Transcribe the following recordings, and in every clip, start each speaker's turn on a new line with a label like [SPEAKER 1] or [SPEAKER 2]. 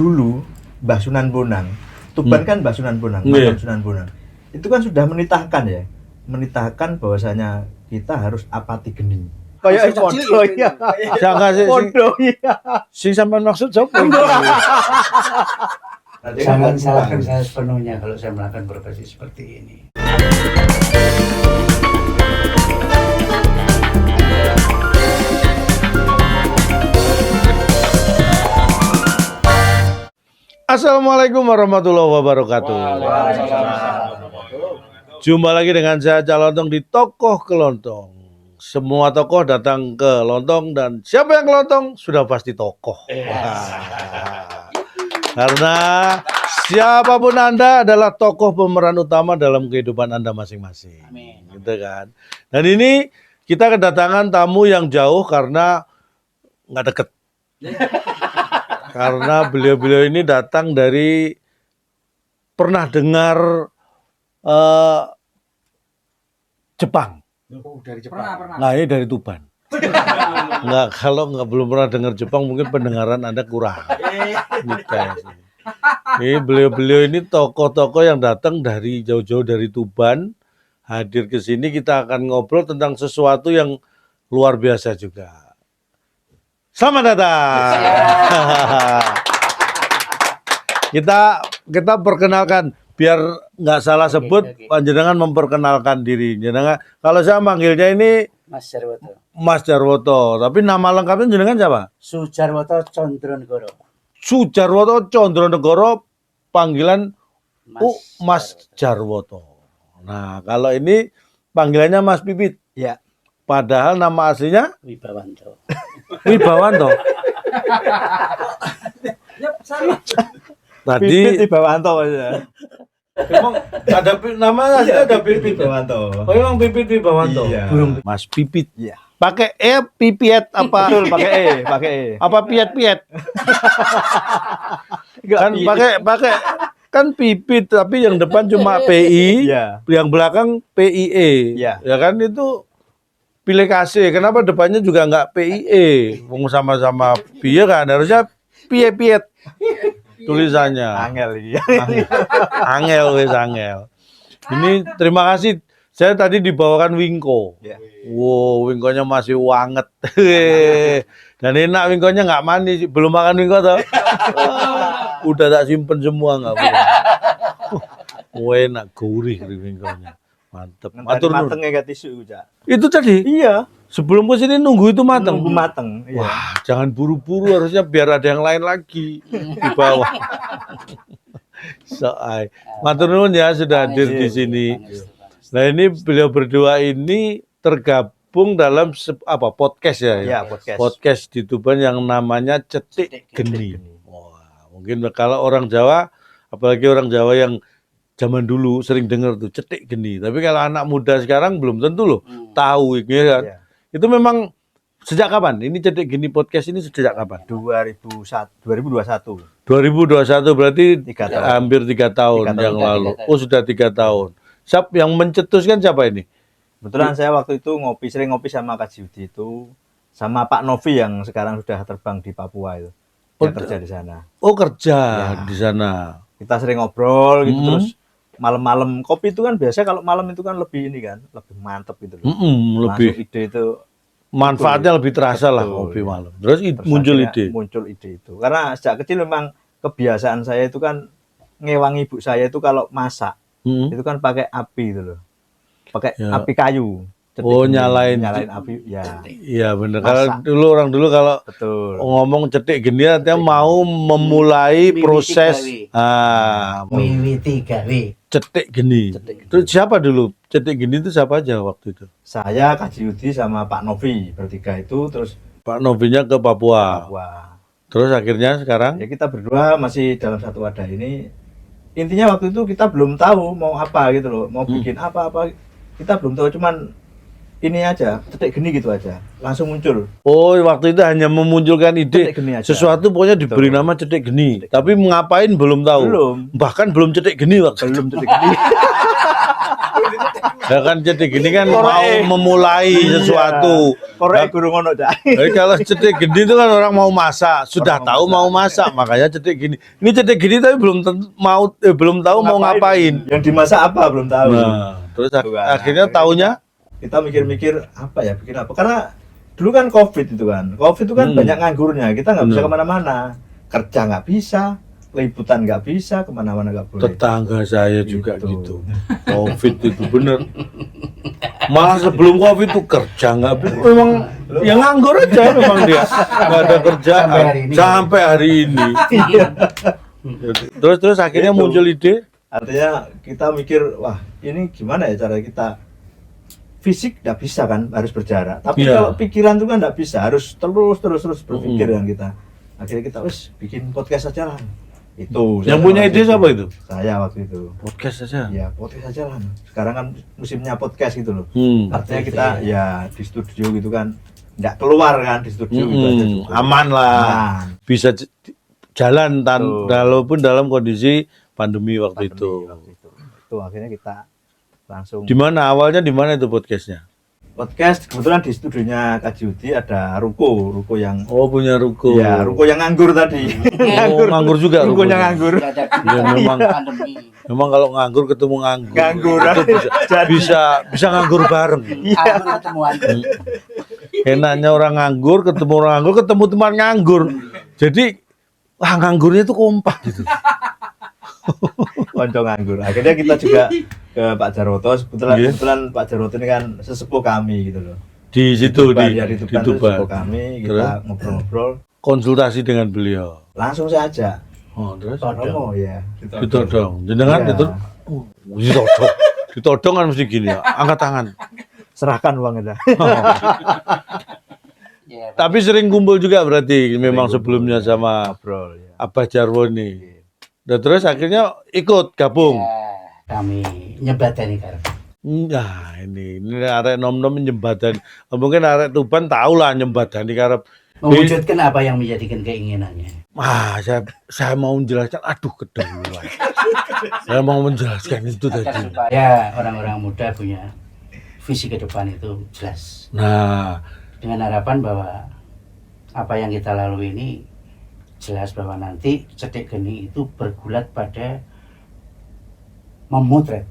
[SPEAKER 1] dulu Mbah Sunan Bonang, Tuban kan Mbah Sunan Bonang, Mbah Sunan Bonang. Itu kan sudah menitahkan bahwasanya kita harus apati geni. Kayak podo ya.
[SPEAKER 2] Jangan sih.
[SPEAKER 1] Podo ya.
[SPEAKER 2] Sing sampean maksud sapa?
[SPEAKER 3] Jangan salahkan saya sepenuhnya kalau saya melakukan profesi seperti ini.
[SPEAKER 2] Assalamualaikum warahmatullahi wabarakatuh. Jumpa lagi dengan saya Calontong di Tokoh Kelontong. Semua tokoh datang ke Lontong dan siapa yang kelontong sudah pasti tokoh. Karena siapapun Anda adalah tokoh pemeran utama dalam kehidupan Anda masing-masing.
[SPEAKER 3] Amin.
[SPEAKER 2] Gitu kan. Dan ini kita kedatangan tamu yang jauh karena nggak deket. Karena beliau-beliau ini datang dari pernah dengar Jepang.
[SPEAKER 3] Dari Jepang. Pernah.
[SPEAKER 2] Nah, ini dari Tuban. Nggak, kalau belum pernah dengar Jepang mungkin pendengaran Anda kurang. Ini beliau-beliau ini tokoh-tokoh yang datang dari jauh-jauh dari Tuban, hadir ke sini. Kita akan ngobrol tentang sesuatu yang luar biasa juga. Selamat datang. Kita perkenalkan biar nggak salah sebut. Panjenengan memperkenalkan diri. Jenengan, kalau saya manggilnya ini
[SPEAKER 3] Mas Jarwoto.
[SPEAKER 2] Mas Jarwoto, tapi nama lengkapnya jenengan siapa?
[SPEAKER 3] Sujarwoto Condronegoro.
[SPEAKER 2] Sujarwoto Condronegoro, panggilan Mas Jarwoto. Nah, kalau ini panggilannya Mas Pipit.
[SPEAKER 1] Ya.
[SPEAKER 2] Padahal nama aslinya
[SPEAKER 3] Wibawanto.
[SPEAKER 2] Wibawanto. Tadi
[SPEAKER 1] Pipit Wibawanto aja.
[SPEAKER 2] emang ada nama aslinya ada Pipit
[SPEAKER 1] Wibawanto.
[SPEAKER 2] Oh, emang Pipit Wibawanto.
[SPEAKER 1] Iya.
[SPEAKER 2] Mas Pipit.
[SPEAKER 1] Iya.
[SPEAKER 2] Pakai pipiet apa?
[SPEAKER 1] Betul, pakai E.
[SPEAKER 2] Apa piet-piet? Kan pakai kan Pipit tapi yang depan cuma PI,
[SPEAKER 1] Iya.
[SPEAKER 2] yang belakang PIE.
[SPEAKER 1] Iya.
[SPEAKER 2] Ya kan itu pilih kasih. Kenapa depannya juga nggak PIE? Wong sama-sama piye kan harusnya piet-piet tulisannya.
[SPEAKER 1] Angel iya.
[SPEAKER 2] Angel wes angel. Ini terima kasih. Saya tadi dibawakan wingko.
[SPEAKER 1] Ya.
[SPEAKER 2] Wow, wingkonya masih wanget. Dan enak wingkonya nggak manis. Belum makan wingko toh? Udah tak simpen semua nggak boleh. Wah, enak gurih wingkonya. Mantep. Matur nuwun.
[SPEAKER 1] Mateng ya tisu Cak.
[SPEAKER 2] Itu tadi
[SPEAKER 1] Iya.
[SPEAKER 2] sebelum ke sini nunggu itu mateng.
[SPEAKER 1] Nunggu mateng. Iya.
[SPEAKER 2] Wah, jangan buru-buru harusnya biar ada yang lain lagi di bawah. Soai. Matur nuwun ya sudah hadir di sini. Nah, ini beliau berdua ini tergabung dalam podcast ya?
[SPEAKER 1] Iya, podcast.
[SPEAKER 2] Podcast di Tuban yang namanya Cetik Geni. Wah, mungkin kalau orang Jawa, apalagi orang Jawa yang zaman dulu sering dengar tuh Cetik Geni. Tapi kalau anak muda sekarang belum tentu loh tahu ini kan.
[SPEAKER 1] Iya.
[SPEAKER 2] Itu memang sejak kapan? Ini Cetik Geni podcast ini sejak kapan?
[SPEAKER 1] 2021.
[SPEAKER 2] 2021 berarti
[SPEAKER 1] 3 tahun.
[SPEAKER 2] hampir 3 tahun yang lalu. Oh, sudah 3 tahun. Siapa yang mencetuskan siapa ini?
[SPEAKER 1] Kebetulan saya waktu itu sering ngopi sama Kak Judi itu sama Pak Novi yang sekarang sudah terbang di Papua itu. Yang kerja di sana.
[SPEAKER 2] Oh, kerja
[SPEAKER 1] Ya.
[SPEAKER 2] di sana.
[SPEAKER 1] Kita sering ngobrol gitu terus malam-malam kopi itu kan biasa kalau malam itu kan lebih ini kan, lebih mantep gitu loh.
[SPEAKER 2] Lebih
[SPEAKER 1] Langsung ide itu
[SPEAKER 2] manfaatnya lebih terasa lah
[SPEAKER 1] Betul,
[SPEAKER 2] kopi
[SPEAKER 1] ya.
[SPEAKER 2] malam. Terus
[SPEAKER 1] terus
[SPEAKER 2] muncul
[SPEAKER 1] akhirnya
[SPEAKER 2] ide.
[SPEAKER 1] Muncul ide itu. Karena sejak kecil memang kebiasaan saya itu kan ngewangi ibu saya itu kalau masak itu kan pakai api itu loh. Pakai
[SPEAKER 2] Ya.
[SPEAKER 1] api kayu. Cetik
[SPEAKER 2] Oh,
[SPEAKER 1] geni,
[SPEAKER 2] nyalain
[SPEAKER 1] api ya.
[SPEAKER 2] Iya benar.
[SPEAKER 1] Masak.
[SPEAKER 2] Kalau orang dulu kalau
[SPEAKER 1] Betul.
[SPEAKER 2] ngomong cetik geni artinya mau memulai
[SPEAKER 3] Mimiti
[SPEAKER 2] proses
[SPEAKER 3] gawe. Miwiti gawe.
[SPEAKER 2] cetik geni. Terus siapa dulu? Cetik geni itu siapa aja waktu itu?
[SPEAKER 1] Saya, Kak Yudi sama Pak Novi bertiga itu terus
[SPEAKER 2] Pak Novinya ke Papua.
[SPEAKER 1] wah.
[SPEAKER 2] Terus akhirnya sekarang
[SPEAKER 1] Ya kita berdua masih dalam satu wadah ini. Intinya waktu itu kita belum tahu mau apa gitu loh, mau bikin apa-apa. Kita belum tahu, cuman ini aja, cetik geni gitu aja. Langsung muncul.
[SPEAKER 2] oh, waktu itu hanya memunculkan ide
[SPEAKER 1] Cetik geni aja.
[SPEAKER 2] sesuatu pokoknya diberi nama cetik geni. Tapi ngapain belum tahu.
[SPEAKER 1] Belum.
[SPEAKER 2] Bahkan belum cetik geni waktu.
[SPEAKER 1] Belum cetik geni.
[SPEAKER 2] Ya kan cetek gini kan
[SPEAKER 1] Korek.
[SPEAKER 2] mau memulai sesuatu.
[SPEAKER 1] Korek guru ngono, Cak.
[SPEAKER 2] Jadi kalau cetek gini itu kan orang mau masak, sudah
[SPEAKER 1] Orang
[SPEAKER 2] tahu mau masak, makanya cetek gini. Ini cetek gini tapi belum tahu mau ngapain.
[SPEAKER 1] Yang dimasak apa belum tahu.
[SPEAKER 2] Nah, terus
[SPEAKER 1] Bukan.
[SPEAKER 2] akhirnya taunya
[SPEAKER 1] Kita mikir-mikir apa ya, bikin apa? Karena dulu kan COVID itu kan. COVID itu kan banyak nganggurnya. Kita nggak bisa
[SPEAKER 2] Bener.
[SPEAKER 1] kemana-mana. Kerja nggak bisa, liputan nggak bisa, kemana-mana nggak boleh.
[SPEAKER 2] tetangga saya juga
[SPEAKER 1] Gitu.
[SPEAKER 2] gitu. Covid itu bener. Malah sebelum Covid itu kerja nggak bisa. Memang yang nganggur aja memang dia nggak ada kerjaan
[SPEAKER 3] Sampai hari ini.
[SPEAKER 2] sampai hari ini. Terus akhirnya
[SPEAKER 1] Itu.
[SPEAKER 2] muncul ide.
[SPEAKER 1] Artinya kita mikir, wah ini gimana ya cara kita fisik nggak bisa kan, harus berjarak. Tapi
[SPEAKER 2] Iya.
[SPEAKER 1] kalau pikiran itu kan nggak bisa, harus terus berpikir kan kita. Akhirnya kita bikin podcast aja lah. Itu.
[SPEAKER 2] Yang
[SPEAKER 1] saya
[SPEAKER 2] punya
[SPEAKER 1] waktu
[SPEAKER 2] ide
[SPEAKER 1] itu.
[SPEAKER 2] siapa itu?
[SPEAKER 1] Saya waktu itu.
[SPEAKER 2] Podcast saja.
[SPEAKER 1] Ya podcast aja lah. Sekarang kan musimnya podcast gitu loh.
[SPEAKER 2] Hmm.
[SPEAKER 1] Artinya kita ya di studio gitu kan, nggak keluar kan di studio gitu aja cukup.
[SPEAKER 2] Aman lah.
[SPEAKER 1] Aman.
[SPEAKER 2] Bisa jalan
[SPEAKER 1] Betul.
[SPEAKER 2] walaupun dalam kondisi pandemi waktu itu.
[SPEAKER 1] Waktu itu. Itu akhirnya kita langsung
[SPEAKER 2] Di mana awalnya, di mana itu podcastnya?
[SPEAKER 1] podcast. Kebetulan di studionya Kak Judi ada Ruko yang
[SPEAKER 2] Oh, punya Ruko.
[SPEAKER 1] ya Ruko yang nganggur tadi.
[SPEAKER 2] Oh, nganggur juga.
[SPEAKER 1] Rukonya
[SPEAKER 2] Rukonya.
[SPEAKER 1] nganggur.
[SPEAKER 3] Tidak ada
[SPEAKER 2] Ya, memang.
[SPEAKER 3] pandemi.
[SPEAKER 2] Memang kalau nganggur ketemu nganggur.
[SPEAKER 1] Nganggur.
[SPEAKER 2] Itu bisa nganggur bareng.
[SPEAKER 3] Aku ketemu Anda.
[SPEAKER 2] Enaknya orang nganggur ketemu teman nganggur. Jadi nganggurnya itu kompak gitu.
[SPEAKER 1] Konco nganggur. Akhirnya kita juga ke Pak Jarwoto.
[SPEAKER 2] Iya.
[SPEAKER 1] Kebetulan Pak Jarwoto ini kan sesepuh kami gitu loh.
[SPEAKER 2] Di situ
[SPEAKER 1] Tuban,
[SPEAKER 2] di
[SPEAKER 1] ya, di Tuban,
[SPEAKER 2] Tuban.
[SPEAKER 1] sesepuh kami,
[SPEAKER 2] Terus?
[SPEAKER 1] kita ngobrol-ngobrol.
[SPEAKER 2] Konsultasi dengan beliau.
[SPEAKER 1] Langsung saya ajak.
[SPEAKER 2] Oh, terus
[SPEAKER 1] Romo ya.
[SPEAKER 2] ditodong. Jenengan
[SPEAKER 1] Iya.
[SPEAKER 2] itu ditodong kan mesti gini ya. Angkat tangan.
[SPEAKER 1] Serahkan uangnya dah.
[SPEAKER 3] Ya,
[SPEAKER 2] Tapi sering kumpul juga berarti memang
[SPEAKER 1] kumpul,
[SPEAKER 2] sebelumnya
[SPEAKER 1] ya.
[SPEAKER 2] sama
[SPEAKER 1] Ngobrol ya.
[SPEAKER 2] Abah Jarwo nih. Dan terus akhirnya ikut gabung.
[SPEAKER 3] kami nyebatani karep.
[SPEAKER 2] Nah ini arek nom-nom nyembadani. Mungkin arek Tuban tahu lah nyembadani karep.
[SPEAKER 3] Mewujudkan apa yang menjadikan keinginannya.
[SPEAKER 2] Saya mau menjelaskan, aduh kedahuluan. Saya mau menjelaskan itu
[SPEAKER 3] Agar
[SPEAKER 2] tadi.
[SPEAKER 3] supaya orang-orang muda punya visi ke depan itu jelas.
[SPEAKER 2] Nah,
[SPEAKER 3] Dengan harapan bahwa apa yang kita lalui ini jelas bahwa nanti Cetek Geni itu bergulat pada memotret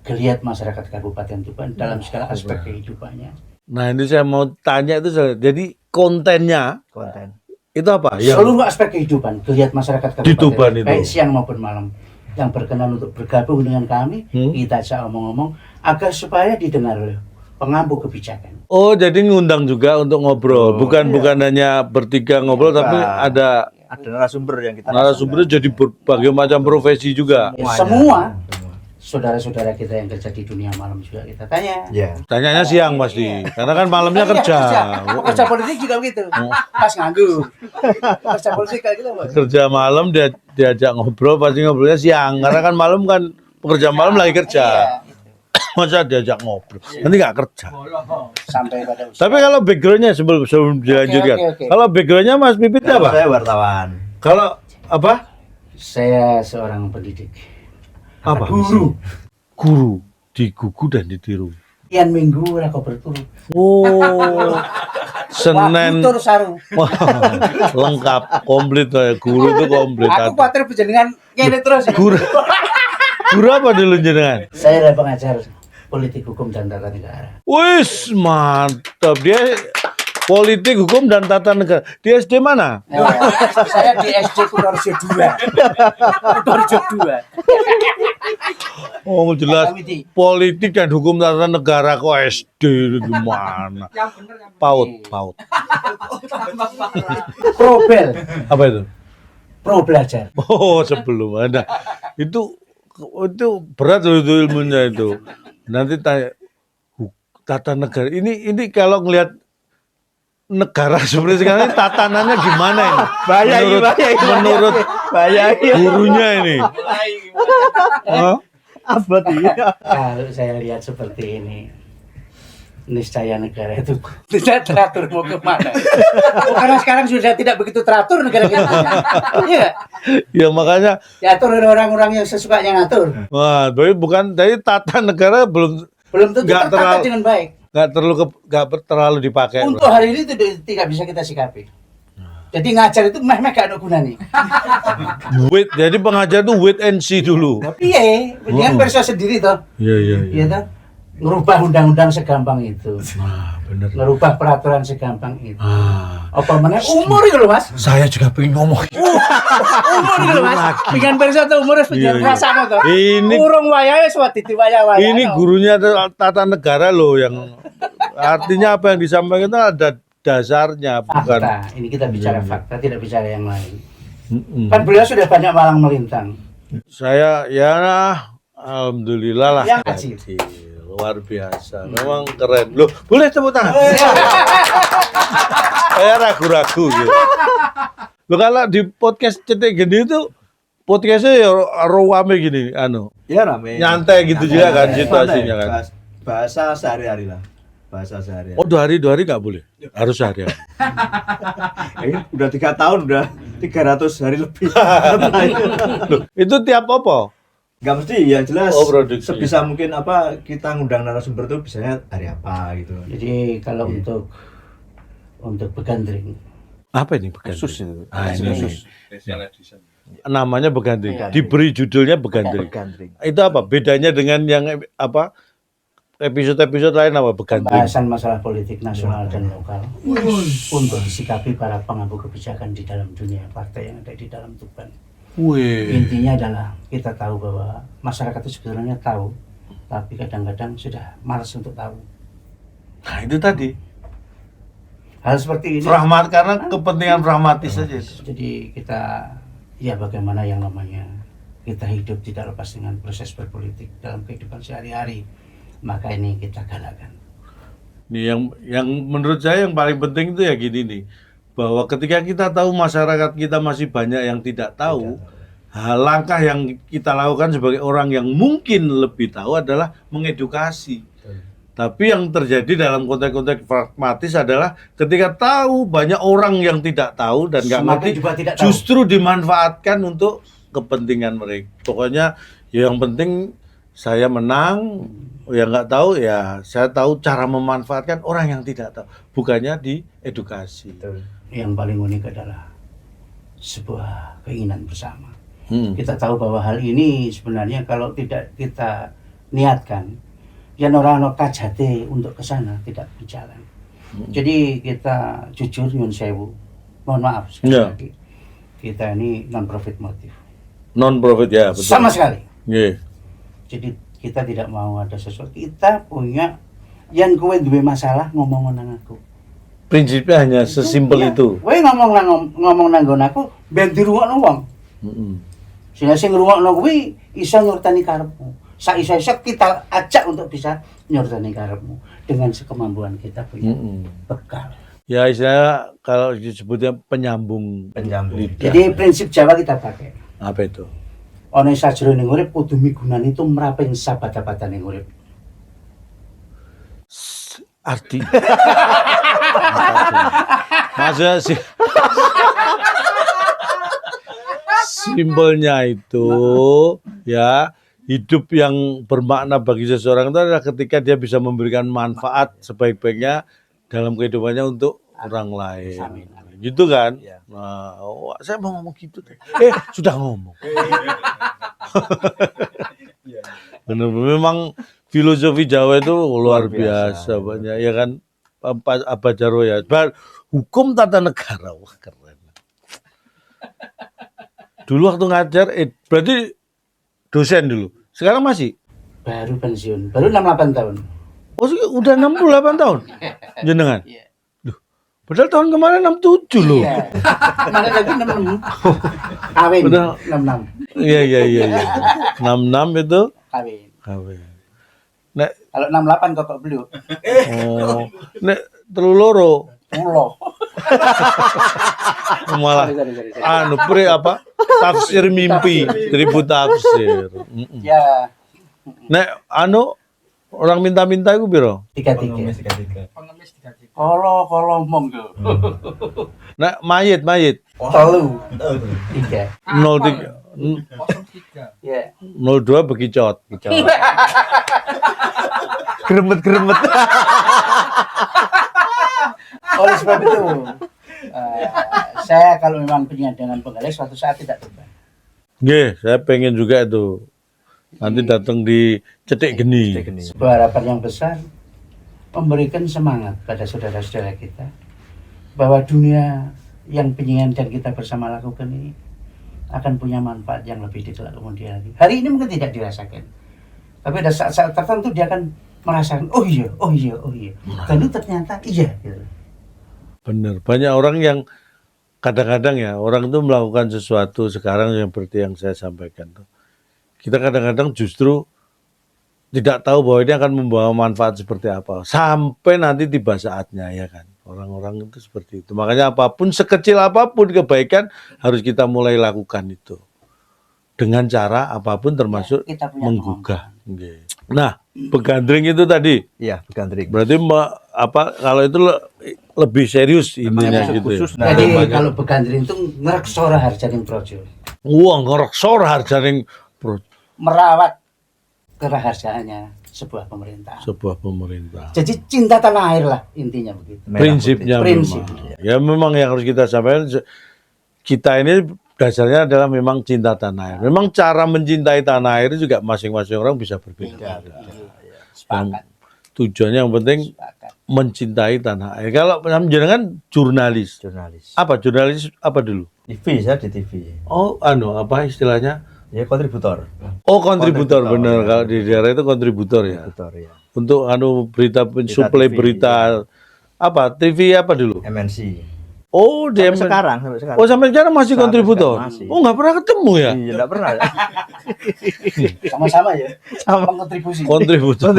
[SPEAKER 3] geliat masyarakat Kabupaten Tuban dalam segala aspek kehidupannya.
[SPEAKER 2] nah ini saya mau tanya itu, jadi kontennya
[SPEAKER 1] Konten.
[SPEAKER 2] itu apa? Ya,
[SPEAKER 3] Seluruh aspek kehidupan geliat masyarakat Kabupaten
[SPEAKER 2] Di Tuban itu.
[SPEAKER 3] baik siang maupun malam yang berkenan untuk bergabung dengan kami, kita ajak omong-omong agar supaya didengar oleh pengampu kebijakan.
[SPEAKER 2] oh jadi ngundang juga untuk ngobrol,
[SPEAKER 1] Oh,
[SPEAKER 2] bukan
[SPEAKER 1] iya.
[SPEAKER 2] hanya bertiga ngobrol, tapi
[SPEAKER 1] Bukan.
[SPEAKER 2] ada
[SPEAKER 1] Ada narasumber yang kita
[SPEAKER 2] narasumbernya jadi berbagai macam profesi juga.
[SPEAKER 3] Ya, semua saudara-saudara kita yang kerja di dunia malam juga kita tanya.
[SPEAKER 1] Ya.
[SPEAKER 2] Tanyanya siang pasti, karena kan malamnya kerja.
[SPEAKER 3] Kerja politik juga begitu. Pas nganggur. Kerja politik kayak gitu, Bos.
[SPEAKER 2] Kerja malam diajak ngobrol, pasti ngobrolnya siang, karena kan malam kan pekerja malam lagi kerja. Masa diajak ngobrol, nanti nggak kerja.
[SPEAKER 3] Sampai pada usia.
[SPEAKER 2] Tapi kalau backgroundnya sebelum dilanjutkan,
[SPEAKER 3] oke.
[SPEAKER 2] kalau backgroundnya Mas Pipit apa?
[SPEAKER 1] Saya wartawan.
[SPEAKER 2] Kalau apa?
[SPEAKER 3] Saya seorang pendidik.
[SPEAKER 2] Apa?
[SPEAKER 3] Guru.
[SPEAKER 2] Guru digugu dan ditiru.
[SPEAKER 3] Kian minggu ora kok berturu.
[SPEAKER 2] Oh, Senin
[SPEAKER 3] Waktu tur sarung.
[SPEAKER 2] wah, lengkap, komplit ya. Guru itu komplit.
[SPEAKER 3] Aku kuatir penjenengan kene terus.
[SPEAKER 2] Guru apa dulu jenengan?
[SPEAKER 3] Saya adalah pengajar politik hukum dan tata negara.
[SPEAKER 2] Wis mantap, dia politik hukum dan tata negara. Di SD mana?
[SPEAKER 3] Saya di SD Kutorjo 2. Kutorjo 2.
[SPEAKER 2] Oh jelas
[SPEAKER 3] Kami di-
[SPEAKER 2] politik dan hukum tata negara kok SD itu gimana? Paut.
[SPEAKER 3] Probel.
[SPEAKER 2] Apa itu?
[SPEAKER 3] Pro belajar.
[SPEAKER 2] Oh sebelum ada itu berat loh itu ilmunya itu. Nanti tanya tata negara ini kalau ngelihat negara seperti sekarang ini tatanannya gimana ini? Menurut gurunya ini. Hah?
[SPEAKER 1] Apa dia?
[SPEAKER 3] Kalau saya lihat seperti ini, niscaya negara itu tidak teratur mau kemana. Karena sekarang sudah tidak begitu teratur negara kita. Iya.
[SPEAKER 2] Ya makanya,
[SPEAKER 3] Diatur oleh orang-orang yang sesukanya ngatur.
[SPEAKER 2] wah, tapi bukan dari tata negara belum
[SPEAKER 3] Tentu
[SPEAKER 2] Nggak
[SPEAKER 3] tertata
[SPEAKER 2] terlalu-
[SPEAKER 3] dengan baik.
[SPEAKER 2] terlalu dipakai.
[SPEAKER 3] Untuk hari ini tidak bisa kita sikapi. Jadi ngajar itu meh gak ada gunanya.
[SPEAKER 2] Jadi pengajar tuh wait and see dulu.
[SPEAKER 3] Tapi ya, dengan perso sendiri toh.
[SPEAKER 2] Iya.
[SPEAKER 3] Iya toh. Ngerubah undang-undang segampang itu.
[SPEAKER 2] Nah, bener.
[SPEAKER 3] Ngerubah peraturan segampang itu.
[SPEAKER 2] Ah,
[SPEAKER 3] Apa mana umur itu loh Mas?
[SPEAKER 2] saya juga pengen ngomong.
[SPEAKER 3] Umur itu loh Mas. Dengan perso tuh umur wis
[SPEAKER 2] Iya, iya.
[SPEAKER 3] rasane toh.
[SPEAKER 2] Ini-
[SPEAKER 3] urung wayahe wis titi wayah-wayah.
[SPEAKER 2] Ini gurunya tata negara loh yang artinya apa yang disampaikan itu ada dasarnya, bukan.
[SPEAKER 3] fakta. Ini kita bicara
[SPEAKER 2] Iya, iya.
[SPEAKER 3] fakta, tidak bicara yang lain.
[SPEAKER 2] Mm-mm.
[SPEAKER 3] Kan beliau sudah banyak malang melintang.
[SPEAKER 2] Saya ya alhamdulillah lah.
[SPEAKER 3] Yang kecil.
[SPEAKER 2] Luar biasa. Memang keren. Loh, boleh tepuk tangan? Saya ragu-ragu gitu. Loh, kalau di podcast cetek gini itu podcastnya ya rame gini,
[SPEAKER 1] Ya rame.
[SPEAKER 2] nyantai gitu juga kan
[SPEAKER 1] Santai.
[SPEAKER 2] situasinya kan.
[SPEAKER 1] Bahasa sehari-hari lah. Bahasa sehari-hari.
[SPEAKER 2] Oh, 2 hari nggak boleh, harus sehari.
[SPEAKER 1] Ini udah 3 tahun, udah 300 hari lebih.
[SPEAKER 2] Loh, itu tiap apa?
[SPEAKER 1] Gak mesti, yang jelas
[SPEAKER 2] Oh, produksi.
[SPEAKER 1] sebisa mungkin apa kita ngundang narasumber tuh biasanya hari apa gitu.
[SPEAKER 3] Jadi kalau
[SPEAKER 2] Iya.
[SPEAKER 3] untuk begandring,
[SPEAKER 2] Apa ini begandring?
[SPEAKER 1] Khusus itu.
[SPEAKER 2] Ah, ini
[SPEAKER 1] Khusus.
[SPEAKER 2] namanya begandring.
[SPEAKER 3] Begandring.
[SPEAKER 2] Diberi judulnya begandring.
[SPEAKER 1] Begandring.
[SPEAKER 2] Itu apa? Bedanya dengan yang apa? Episode-episode lain apa begandring?
[SPEAKER 3] pembahasan masalah politik nasional dan lokal untuk disikapi para pengambil kebijakan di dalam dunia partai yang ada di dalam Tuban.
[SPEAKER 2] Wih.
[SPEAKER 3] Intinya adalah kita tahu bahwa masyarakat itu sebenarnya tahu, tapi kadang-kadang sudah malas untuk tahu.
[SPEAKER 2] Nah, itu tadi.
[SPEAKER 3] Hal seperti ini.
[SPEAKER 2] Rahmat karena kepentingan pragmatis saja itu.
[SPEAKER 3] Jadi kita ya bagaimana yang namanya kita hidup tidak lepas dengan proses berpolitik dalam kehidupan sehari-hari. Maka ini kita galakkan.
[SPEAKER 2] Nih yang menurut saya yang paling penting itu ya gini nih, bahwa ketika kita tahu masyarakat kita masih banyak yang tidak tahu, langkah yang kita lakukan sebagai orang yang mungkin lebih tahu adalah mengedukasi. Tapi yang terjadi dalam konteks-konteks pragmatis adalah ketika tahu banyak orang yang tidak tahu dan nggak
[SPEAKER 3] Semakin
[SPEAKER 2] ngerti,
[SPEAKER 3] juga tidak tahu.
[SPEAKER 2] justru dimanfaatkan untuk kepentingan mereka. Pokoknya ya yang penting saya menang, yang nggak tahu ya saya tahu cara memanfaatkan orang yang tidak tahu, bukannya diedukasi.
[SPEAKER 1] Betul.
[SPEAKER 3] Yang paling unik adalah sebuah keinginan bersama.
[SPEAKER 2] Hmm.
[SPEAKER 3] Kita tahu bahwa hal ini sebenarnya kalau tidak kita niatkan, ya orang-orang kajate untuk ke sana tidak berjalan. Jadi kita jujur nyun sewu, mohon maaf sekali
[SPEAKER 2] Ya.
[SPEAKER 3] lagi, kita ini non profit motif
[SPEAKER 2] Non profit ya betul.
[SPEAKER 3] sama sekali.
[SPEAKER 2] Nggih.
[SPEAKER 3] Jadi kita tidak mau ada sesuatu. Kita punya yang kowe duwe masalah ngomong nang aku.
[SPEAKER 2] Prinsipnya hanya sesimpel
[SPEAKER 3] Iya.
[SPEAKER 2] itu.
[SPEAKER 3] Kowe ngomong nang nggon aku ben dirungokno wong.
[SPEAKER 2] Mm-mm.
[SPEAKER 3] Sehingga sing ngrungokno kuwi iso nyurtani karepmu. Sak-iso kita ajak untuk bisa nyurtani karepmu dengan sekemampuan kita punya bekal.
[SPEAKER 2] Ya istilahnya kalau disebutnya penyambung.
[SPEAKER 1] Penyambung.
[SPEAKER 2] lidah.
[SPEAKER 3] Jadi prinsip Jawa kita pakai.
[SPEAKER 2] Apa itu?
[SPEAKER 3] Ana sajroning urip kudu migunan itu mraping sabat-abadane urip.
[SPEAKER 2] Arti. Maksudnya sih. Simpelnya itu ya hidup yang bermakna bagi seseorang itu adalah ketika dia bisa memberikan manfaat sebaik-baiknya dalam kehidupannya untuk orang lain.
[SPEAKER 3] Amin, amin.
[SPEAKER 2] Gitu kan?
[SPEAKER 1] Ya.
[SPEAKER 2] Nah, saya mau ngomong gitu. Sudah ngomong. Benar, memang filosofi Jawa itu luar biasa banyak ya kan. Apa Jarwo ya. Hukum tata negara, wah keren. Dulu waktu ngajar, berarti dosen dulu. Sekarang masih?
[SPEAKER 3] Baru pensiun, baru 68 tahun.
[SPEAKER 2] Oh, udah 68 tahun? Jenengan?
[SPEAKER 3] Iya.
[SPEAKER 2] Duh, padahal tahun kemarin 67 loh.
[SPEAKER 3] Iya. Mana lagi 66. Kawin.
[SPEAKER 2] Udah.
[SPEAKER 3] 66.
[SPEAKER 2] Iya. 66 itu
[SPEAKER 3] Kawin.
[SPEAKER 2] kawin. Nek,
[SPEAKER 3] Kalau 68 kok belum.
[SPEAKER 2] nek telu loro
[SPEAKER 3] Pulo.
[SPEAKER 2] malah
[SPEAKER 3] Sorry.
[SPEAKER 2] apa? Tafsir mimpi, 1000 tafsir.
[SPEAKER 3] Ya,
[SPEAKER 2] Nek Orang minta-minta iku piro?
[SPEAKER 3] 33.
[SPEAKER 1] Pengemis 33.
[SPEAKER 4] Pengemis 33.
[SPEAKER 3] Kalau monggo.
[SPEAKER 2] Nah, mayit.
[SPEAKER 3] Telu.
[SPEAKER 1] Tahu.
[SPEAKER 3] 3.
[SPEAKER 2] 03
[SPEAKER 4] 03.
[SPEAKER 3] Ya.
[SPEAKER 2] 02 bekicot.
[SPEAKER 1] Gremet-gremet.
[SPEAKER 3] Oleh sebab itu, saya kalau memang punya dengan penggalis suatu saat tidak beban.
[SPEAKER 2] Nggih, saya pengen juga itu. Nanti datang di Cetek Geni.
[SPEAKER 1] Cetek Geni.
[SPEAKER 3] Sebuah harapan yang besar memberikan semangat pada saudara-saudara kita bahwa dunia yang penyiaran dan kita bersama lakukan ini akan punya manfaat yang lebih di kelak kemudian hari. Hari ini mungkin tidak dirasakan, tapi ada saat-saat tertentu dia akan merasakan, oh iya. Dan itu ternyata iya. Gitu.
[SPEAKER 2] Bener, banyak orang yang kadang-kadang ya, orang itu melakukan sesuatu sekarang yang seperti yang saya sampaikan tuh. Kita kadang-kadang justru tidak tahu bahwa ini akan membawa manfaat seperti apa. Sampai nanti tiba saatnya ya kan. Orang-orang itu seperti itu. Makanya apapun, sekecil apapun kebaikan harus kita mulai lakukan itu. Dengan cara apapun termasuk
[SPEAKER 3] Ya, kita punya
[SPEAKER 2] menggugah. Nggih. Nah, begandring itu tadi.
[SPEAKER 1] Iya, begandring.
[SPEAKER 2] Berarti kalau itu lebih serius ininya
[SPEAKER 1] episode
[SPEAKER 2] gitu. Ya.
[SPEAKER 1] khusus. Nah,
[SPEAKER 3] Jadi
[SPEAKER 1] makanya-
[SPEAKER 3] kalau begandring itu ngereksora harjaning projo,
[SPEAKER 2] Wah, ngereksor harjaning
[SPEAKER 3] merawat keraharjaannya sebuah pemerintah.
[SPEAKER 2] sebuah pemerintah.
[SPEAKER 3] Jadi cinta tanah air lah intinya begitu.
[SPEAKER 1] Merah
[SPEAKER 2] Prinsipnya
[SPEAKER 1] putih.
[SPEAKER 3] Prinsip.
[SPEAKER 2] memang. Ya memang yang harus kita sampaikan, kita ini dasarnya adalah memang cinta tanah air. Memang cara mencintai tanah air juga masing-masing orang bisa berbeda.
[SPEAKER 3] Sepakat.
[SPEAKER 2] Tujuannya yang penting
[SPEAKER 3] Sepakat.
[SPEAKER 2] mencintai tanah air. Kalau jangan jurnalis.
[SPEAKER 1] Jurnalis.
[SPEAKER 2] Apa jurnalis apa dulu?
[SPEAKER 1] TV, saya di TV.
[SPEAKER 2] Oh, apa istilahnya?
[SPEAKER 1] Ya, kontributor.
[SPEAKER 2] Oh, kontributor,
[SPEAKER 1] Kontributor,
[SPEAKER 2] benar.
[SPEAKER 1] ya.
[SPEAKER 2] Kalau di daerah itu kontributor ya.
[SPEAKER 1] Kontributor ya.
[SPEAKER 2] Untuk berita suplai
[SPEAKER 1] TV,
[SPEAKER 2] berita apa? TV apa dulu?
[SPEAKER 1] MNC.
[SPEAKER 2] Oh, dia
[SPEAKER 1] Sampai sekarang.
[SPEAKER 2] Oh, sampai sekarang masih
[SPEAKER 1] Sampai
[SPEAKER 2] kontributor.
[SPEAKER 1] sekarang masih.
[SPEAKER 2] Oh, nggak pernah ketemu ya?
[SPEAKER 1] Iya, enggak pernah. Ya.
[SPEAKER 3] Sama-sama ya.
[SPEAKER 1] Sama.
[SPEAKER 3] Kontribusi.
[SPEAKER 2] Kontributor.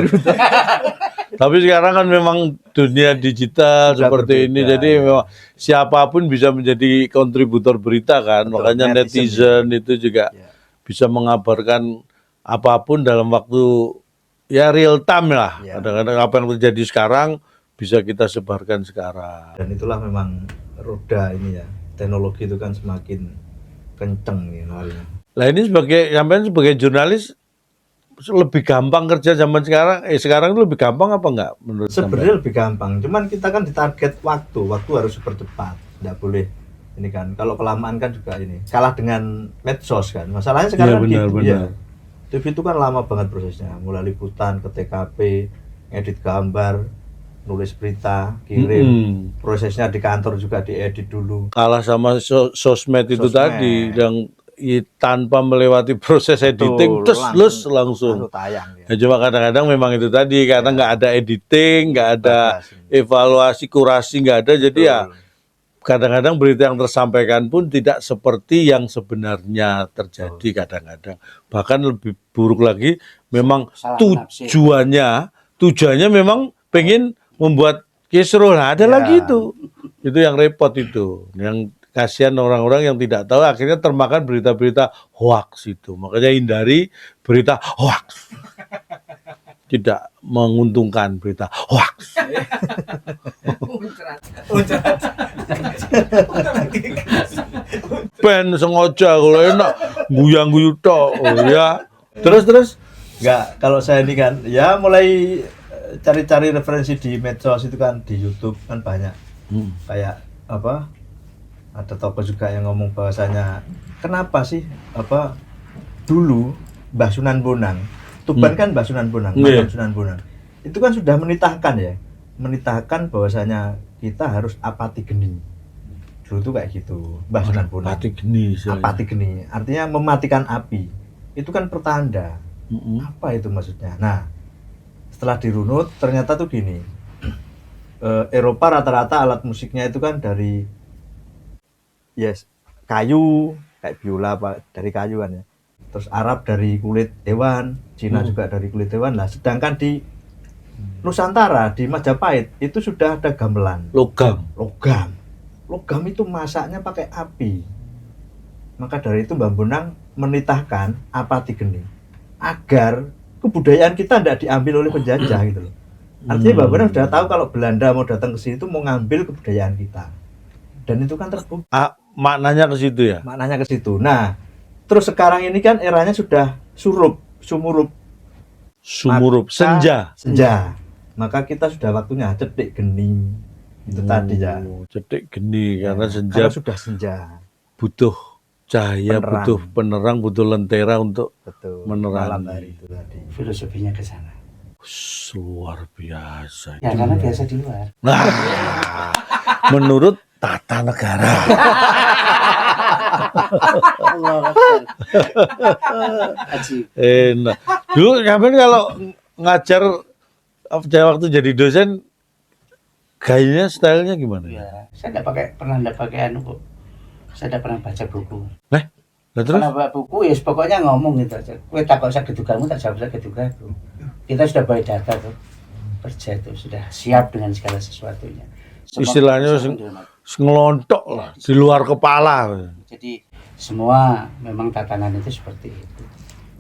[SPEAKER 2] Tapi sekarang kan memang dunia digital
[SPEAKER 1] Sudah
[SPEAKER 2] seperti ini,
[SPEAKER 1] berbeda,
[SPEAKER 2] jadi
[SPEAKER 1] ya.
[SPEAKER 2] memang siapapun bisa menjadi kontributor berita kan.
[SPEAKER 1] Betul,
[SPEAKER 2] Makanya
[SPEAKER 1] netizen
[SPEAKER 2] netizen itu juga
[SPEAKER 1] Ya.
[SPEAKER 2] bisa mengabarkan apapun dalam waktu ya real time lah.
[SPEAKER 1] Ya.
[SPEAKER 2] Kadang-kadang apa yang terjadi sekarang bisa kita sebarkan sekarang.
[SPEAKER 1] Dan itulah memang roda ini ya. Teknologi itu kan semakin kenceng nih larinya.
[SPEAKER 2] Lah ini sampean sebagai jurnalis lebih gampang kerja zaman sekarang. Sekarang itu lebih gampang apa enggak menurut
[SPEAKER 1] Sebenarnya lebih gampang, cuman kita kan ditarget waktu harus super cepat, tidak boleh. Ini kan, kalau kelamaan kan juga ini kalah dengan medsos kan. Masalahnya sekarang
[SPEAKER 2] Iya,
[SPEAKER 1] kan
[SPEAKER 2] benar,
[SPEAKER 1] gitu ya.
[SPEAKER 2] benar.
[SPEAKER 1] TV itu kan lama banget prosesnya, mulai liputan ke TKP, edit gambar, nulis berita, kirim. Prosesnya di kantor juga diedit dulu.
[SPEAKER 2] Kalah sama sosmed itu
[SPEAKER 1] Sosmed.
[SPEAKER 2] tadi yang tanpa melewati proses editing terus langsung.
[SPEAKER 1] tayang ya.
[SPEAKER 2] Ya, cuma kadang-kadang memang itu tadi karena nggak ada editing, nggak ada evaluasi, kurasi nggak ada, jadi ya kadang-kadang berita yang tersampaikan pun tidak seperti yang sebenarnya terjadi kadang-kadang. Bahkan lebih buruk lagi, memang
[SPEAKER 3] Salah
[SPEAKER 2] tujuannya memang pengen membuat kisruh. Nah, ada
[SPEAKER 1] Ya.
[SPEAKER 2] lagi itu yang repot itu, yang kasihan orang-orang yang tidak tahu akhirnya termakan berita-berita hoax itu. Makanya hindari berita hoax. Tidak menguntungkan berita hoax. Ben sengaja kalau enak guyang-guyu tok. Oh ya. Terus
[SPEAKER 1] Enggak, kalau saya ini kan ya mulai cari-cari referensi di medsos itu kan, di YouTube kan banyak. Kayak apa? Ada tokoh juga yang ngomong bahwasanya kenapa sih dulu Mbah Sunan Bonang, Tuban kan Mbah Sunan Bonang,
[SPEAKER 2] Iya.
[SPEAKER 1] Mbah Sunan Bonang. Itu kan sudah menitahkan ya. Menitahkan bahwasanya kita harus apati geni. Dulu tuh kayak gitu, Mbah Sunan Bonang.
[SPEAKER 2] Apati geni.
[SPEAKER 1] Apati geni, artinya mematikan api. Itu kan pertanda. Apa itu maksudnya? Nah, setelah dirunut ternyata tuh gini. Eropa rata-rata alat musiknya itu kan dari kayu, kayak biola apa dari kayu kan ya. Terus Arab dari kulit hewan, Cina juga dari kulit hewan lah. Sedangkan di Nusantara di Majapahit itu sudah ada gamelan,
[SPEAKER 2] Logam.
[SPEAKER 1] logam. Logam itu masaknya pakai api. Maka dari itu Mbah Bonang menitahkan apati geni agar kebudayaan kita tidak diambil oleh penjajah gitu loh. Artinya Mbak Bonang sudah tahu kalau Belanda mau datang ke sini itu mau ngambil kebudayaan kita. Dan itu kan terbukti.
[SPEAKER 2] Maknanya ke situ ya.
[SPEAKER 1] Maknanya ke situ. Nah, terus sekarang ini kan eranya sudah sumurup,
[SPEAKER 2] Senja.
[SPEAKER 1] Maka kita sudah waktunya cedik geni. Itu tadi ya.
[SPEAKER 2] Cedik geni karena senja
[SPEAKER 1] Karena sudah senja.
[SPEAKER 2] butuh cahaya,
[SPEAKER 1] Penerang.
[SPEAKER 2] butuh penerang, butuh lentera untuk
[SPEAKER 1] Betul.
[SPEAKER 2] Menerangi.
[SPEAKER 1] Malam hari itu tadi.
[SPEAKER 3] Filosofinya ke sana.
[SPEAKER 2] luar biasa.
[SPEAKER 3] Ya karena biasa di luar.
[SPEAKER 2] Nah, menurut tata negara.
[SPEAKER 3] Ajib.
[SPEAKER 2] Enak. Dulu kapan kalau ngajar waktu jadi dosen gayanya stylenya gimana?
[SPEAKER 3] Ya, saya pernah enggak pakai anu kok. Saya enggak pernah baca buku.
[SPEAKER 2] Lah terus?
[SPEAKER 3] Pernah baca buku ya pokoknya ngomong gitu aja. Kowe takok sak gedugamu tak jawab sak gedugaku. Kita sudah bawa data tuh. Kerja itu sudah siap dengan segala sesuatunya. Semua
[SPEAKER 2] Istilahnya
[SPEAKER 3] keputusan dihormati.
[SPEAKER 2] ngelontok lah di luar kepala.
[SPEAKER 3] Jadi semua memang tatanan itu seperti itu.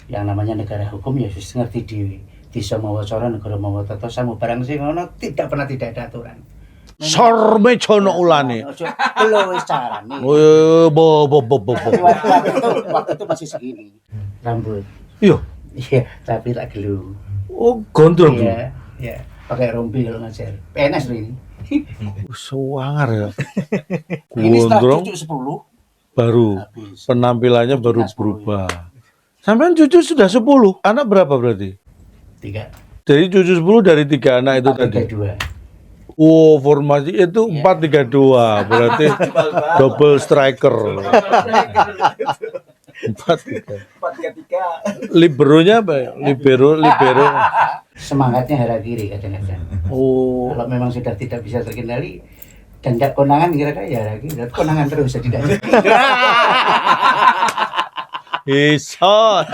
[SPEAKER 3] Yang namanya negara hukum ya harus ngerti diri. Disa mawa cara negara mawa tata samu barang sing ngono tidak pernah tidak ada aturan.
[SPEAKER 2] Sorme jono ulane.
[SPEAKER 3] Belum wis carane.
[SPEAKER 2] Bo.
[SPEAKER 3] Waktu itu masih segini. Rambut.
[SPEAKER 2] Iya.
[SPEAKER 3] Iya, tapi tak gelu.
[SPEAKER 2] Oh, gondrong.
[SPEAKER 3] Iya, iya. Pakai rompi kalau ngajar. PNS loh ini.
[SPEAKER 2] Sewangar ya.
[SPEAKER 3] Ini setelah
[SPEAKER 2] Gondrong
[SPEAKER 3] cucu 10
[SPEAKER 2] baru
[SPEAKER 3] habis.
[SPEAKER 2] penampilannya baru
[SPEAKER 3] Cucu 10,
[SPEAKER 2] berubah. Sampai cucu sudah 10. Anak berapa berarti?
[SPEAKER 3] 3.
[SPEAKER 2] Jadi cucu 10 dari 3 anak itu tadi.
[SPEAKER 3] 3-2.
[SPEAKER 2] Oh, formasi itu 4-3-2. Berarti double striker. 4-3. Liberonya apa ya? Libero.
[SPEAKER 3] Semangatnya hara kiri kadang-kadang.
[SPEAKER 2] Oh,
[SPEAKER 3] Kalau memang sudah tidak bisa terkendali dan tidak konangan kira-kira ya hara kiri. Konangan terus jadi tidak.
[SPEAKER 2] bisa.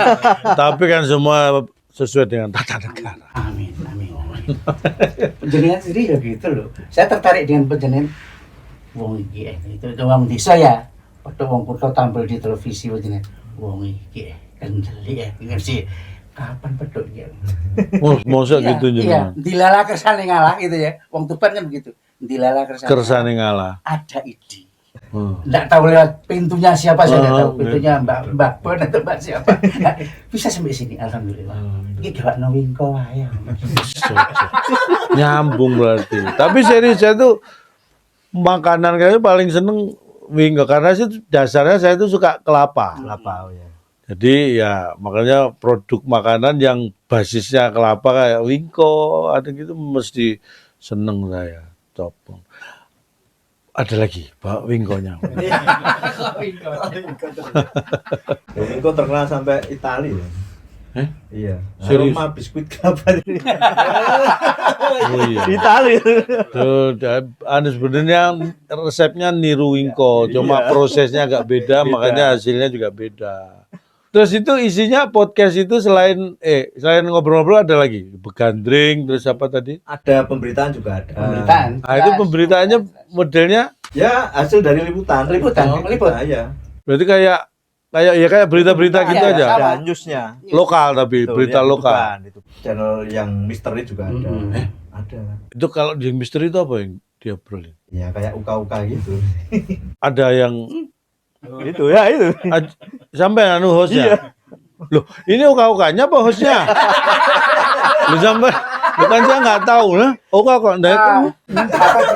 [SPEAKER 2] Tapi kan semua sesuai dengan tata negara.
[SPEAKER 3] Amin. Penjenengan sendiri ya gitu loh. Saya tertarik dengan penjenengan wong iki itu wong desa ya. Padha wong kutha tampil di televisi penjenengan wong iki kendeli ya ngerti. Kapan pedok ya?
[SPEAKER 2] Masa gitu
[SPEAKER 3] Iya,
[SPEAKER 2] juga.
[SPEAKER 3] dilala kersane ngalah gitu ya. Wong Tuban kan begitu. Dilala
[SPEAKER 2] Kersane ngalah.
[SPEAKER 3] ada ide. Enggak tahu lewat pintunya siapa saya enggak tahu.
[SPEAKER 2] Oh,
[SPEAKER 3] Pintunya Mbak Bon atau Mbak siapa. Nah, bisa sampai sini alhamdulillah. Iki gawakno wingko wae.
[SPEAKER 2] Nyambung berarti. Tapi serius saya tuh makanan kayaknya paling seneng wingko karena sih dasarnya saya tuh suka kelapa.
[SPEAKER 1] Kelapa, oh ya.
[SPEAKER 2] Jadi ya makanya produk makanan yang basisnya kelapa kayak wingko ada gitu mesti seneng saya copong. Ada lagi Pak wingkonya.
[SPEAKER 1] Itu terkenal sampai Italia. Iya.
[SPEAKER 2] Serius?
[SPEAKER 1] Aroma biskuit kelapa.
[SPEAKER 2] Oh iya.
[SPEAKER 1] Italia.
[SPEAKER 2] Tuh, sebenarnya resepnya niru wingko, cuma
[SPEAKER 1] Iya.
[SPEAKER 2] prosesnya agak beda, makanya hasilnya juga beda. Terus itu isinya podcast itu selain ngobrol-ngobrol ada lagi begandring terus apa tadi?
[SPEAKER 1] Ada pemberitaan juga ada.
[SPEAKER 3] Pemberitaan.
[SPEAKER 2] Nah, itu pemberitaannya modelnya
[SPEAKER 1] Ya, hasil dari liputan.
[SPEAKER 3] Meliput.
[SPEAKER 1] Iya.
[SPEAKER 2] berarti kayak berita-berita gitu
[SPEAKER 3] Iya,
[SPEAKER 2] aja.
[SPEAKER 3] sama.
[SPEAKER 1] Ada newsnya.
[SPEAKER 2] Lokal tapi
[SPEAKER 1] Betul,
[SPEAKER 2] berita
[SPEAKER 1] ya,
[SPEAKER 2] lokal.
[SPEAKER 1] bukan. Itu channel yang misteri juga ada. Ada.
[SPEAKER 2] Itu kalau di misteri itu apa yang dia obrolin?
[SPEAKER 1] Ya kayak uka-uka gitu.
[SPEAKER 2] Ada yang
[SPEAKER 1] Itu ya itu.
[SPEAKER 2] sampai anu hostnya. Loh, ini uka-ukanya apa hostnya? Lu sampai bukan saya nggak tahu lah. Uka kok
[SPEAKER 3] Apa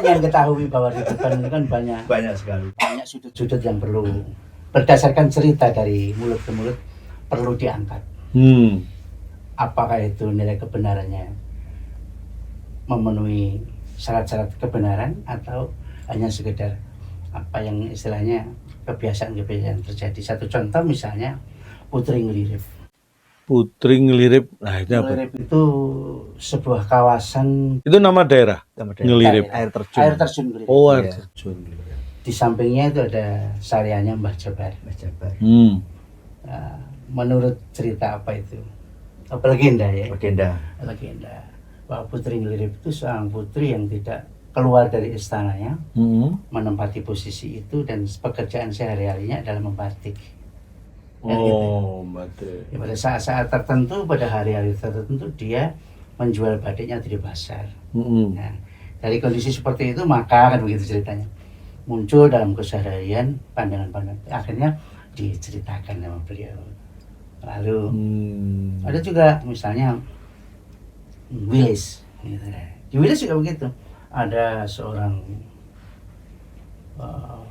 [SPEAKER 3] yang ketahui bahwa di depan ini kan
[SPEAKER 1] Banyak sekali.
[SPEAKER 3] banyak sudut-sudut yang perlu berdasarkan cerita dari mulut ke mulut perlu diangkat. Apakah itu nilai kebenarannya memenuhi syarat-syarat kebenaran atau hanya sekedar apa yang istilahnya kebiasaan-kebiasaan terjadi. Satu contoh misalnya Putri Ngelirip.
[SPEAKER 2] Putri Ngelirip. Nah, itu apa?
[SPEAKER 3] Ngelirip itu sebuah kawasan
[SPEAKER 2] Itu nama daerah. Ngelirip.
[SPEAKER 1] Air terjun.
[SPEAKER 3] air terjun Ngelirip.
[SPEAKER 2] Oh, air
[SPEAKER 1] Iya.
[SPEAKER 2] terjun.
[SPEAKER 3] Di sampingnya itu ada saryanya Mbah Jabar.
[SPEAKER 1] Mas Jabar.
[SPEAKER 3] Nah, menurut cerita apa itu? Apa legenda ya?
[SPEAKER 1] Legenda.
[SPEAKER 3] Legenda bahwa Putri Ngelirip itu seorang putri yang tidak keluar dari istananya, menempati posisi itu dan pekerjaan sehari-harinya adalah membatik. Kan gitu.
[SPEAKER 2] Oh, batik.
[SPEAKER 3] Ya, pada saat-saat tertentu, pada hari-hari tertentu dia menjual batiknya di pasar.
[SPEAKER 2] Mm-mm.
[SPEAKER 3] Nah, dari kondisi seperti itu maka kan begitu ceritanya muncul dalam keseharian pandangan-pandangan. Akhirnya diceritakan sama beliau. Lalu ada juga misalnya Willis. Gitu. Di Willis juga begitu. Ada seorang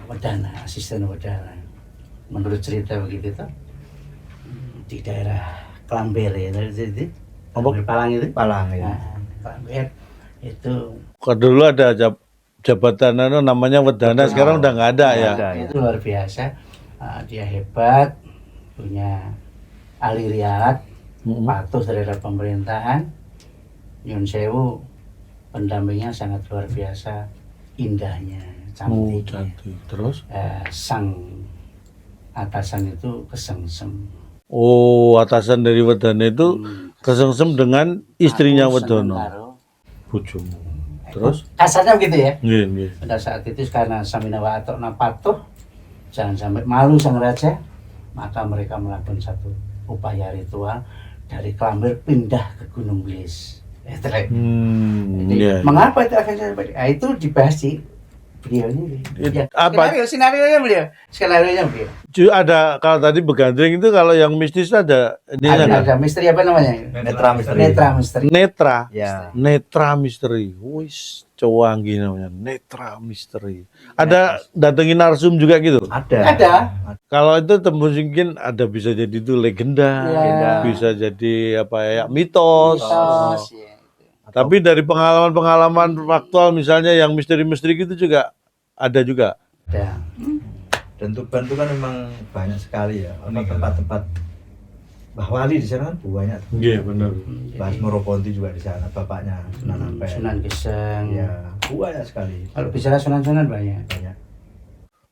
[SPEAKER 3] wedana, asisten wedana. Menurut cerita begitu tuh di daerah Klamber ya, jadi
[SPEAKER 2] Apa?
[SPEAKER 3] Palang itu.
[SPEAKER 1] Palang ya.
[SPEAKER 3] Nah, Klamber itu
[SPEAKER 2] Kalau dulu ada jabatan namanya wedana, sekarang udah nggak ada ya.
[SPEAKER 1] Ada, ya.
[SPEAKER 3] itu luar biasa. Dia hebat, punya ahli riaat, patuh terhadap pemerintahan. Nyun Sewu pendampingnya sangat luar biasa, indahnya, cantiknya.
[SPEAKER 2] Cantik. Terus?
[SPEAKER 3] Sang atasan itu kesengsem.
[SPEAKER 2] Oh, atasan dari wedana itu kesengsem dengan istrinya
[SPEAKER 3] Aku seneng
[SPEAKER 2] Wedono.
[SPEAKER 3] karo.
[SPEAKER 2] Bojomu. Terus?
[SPEAKER 3] Kasarnya begitu ya.
[SPEAKER 2] Nggih, nggih.
[SPEAKER 3] Pada saat itu karena Samina wa atokna patuh, jangan sampai malu sang raja, maka mereka melakukan satu upaya ritual dari Klamber pindah ke Gunung Wilis. Jadi,
[SPEAKER 2] Iya.
[SPEAKER 3] mengapa itu akhirnya itu dibahas di beliau ini. Ya,
[SPEAKER 2] Apa?
[SPEAKER 3] Skenario-nya beliau. Skenario-nya beliau.
[SPEAKER 2] Ada kalau tadi begandring itu kalau yang mistis ada ini
[SPEAKER 3] Ada misteri apa namanya?
[SPEAKER 1] Netra misteri.
[SPEAKER 3] Netra misteri.
[SPEAKER 2] Netra.
[SPEAKER 1] Ya.
[SPEAKER 2] Netra misteri. Wis, cowangi namanya. Netra misteri. Ada datengin narsum juga gitu.
[SPEAKER 3] Ada.
[SPEAKER 2] Kalau itu tembus mungkin ada bisa jadi itu legenda,
[SPEAKER 3] Legenda.
[SPEAKER 2] bisa jadi apa ya mitos.
[SPEAKER 3] Mitos, ya.
[SPEAKER 2] Tapi dari pengalaman-pengalaman faktual misalnya yang misteri-misteri gitu juga ada juga.
[SPEAKER 3] Ada.
[SPEAKER 1] Dan Tuban itu kan memang banyak sekali ya. Tempat-tempat Mbah Wali di sana kan banyak.
[SPEAKER 2] Iya benar.
[SPEAKER 1] Mbah Moroponti juga di sana, bapaknya Sunan Ampel.
[SPEAKER 3] Sunan Geseng.
[SPEAKER 1] Ya, banyak sekali.
[SPEAKER 3] Kalau bicara sunan-sunan banyak.
[SPEAKER 1] Banyak.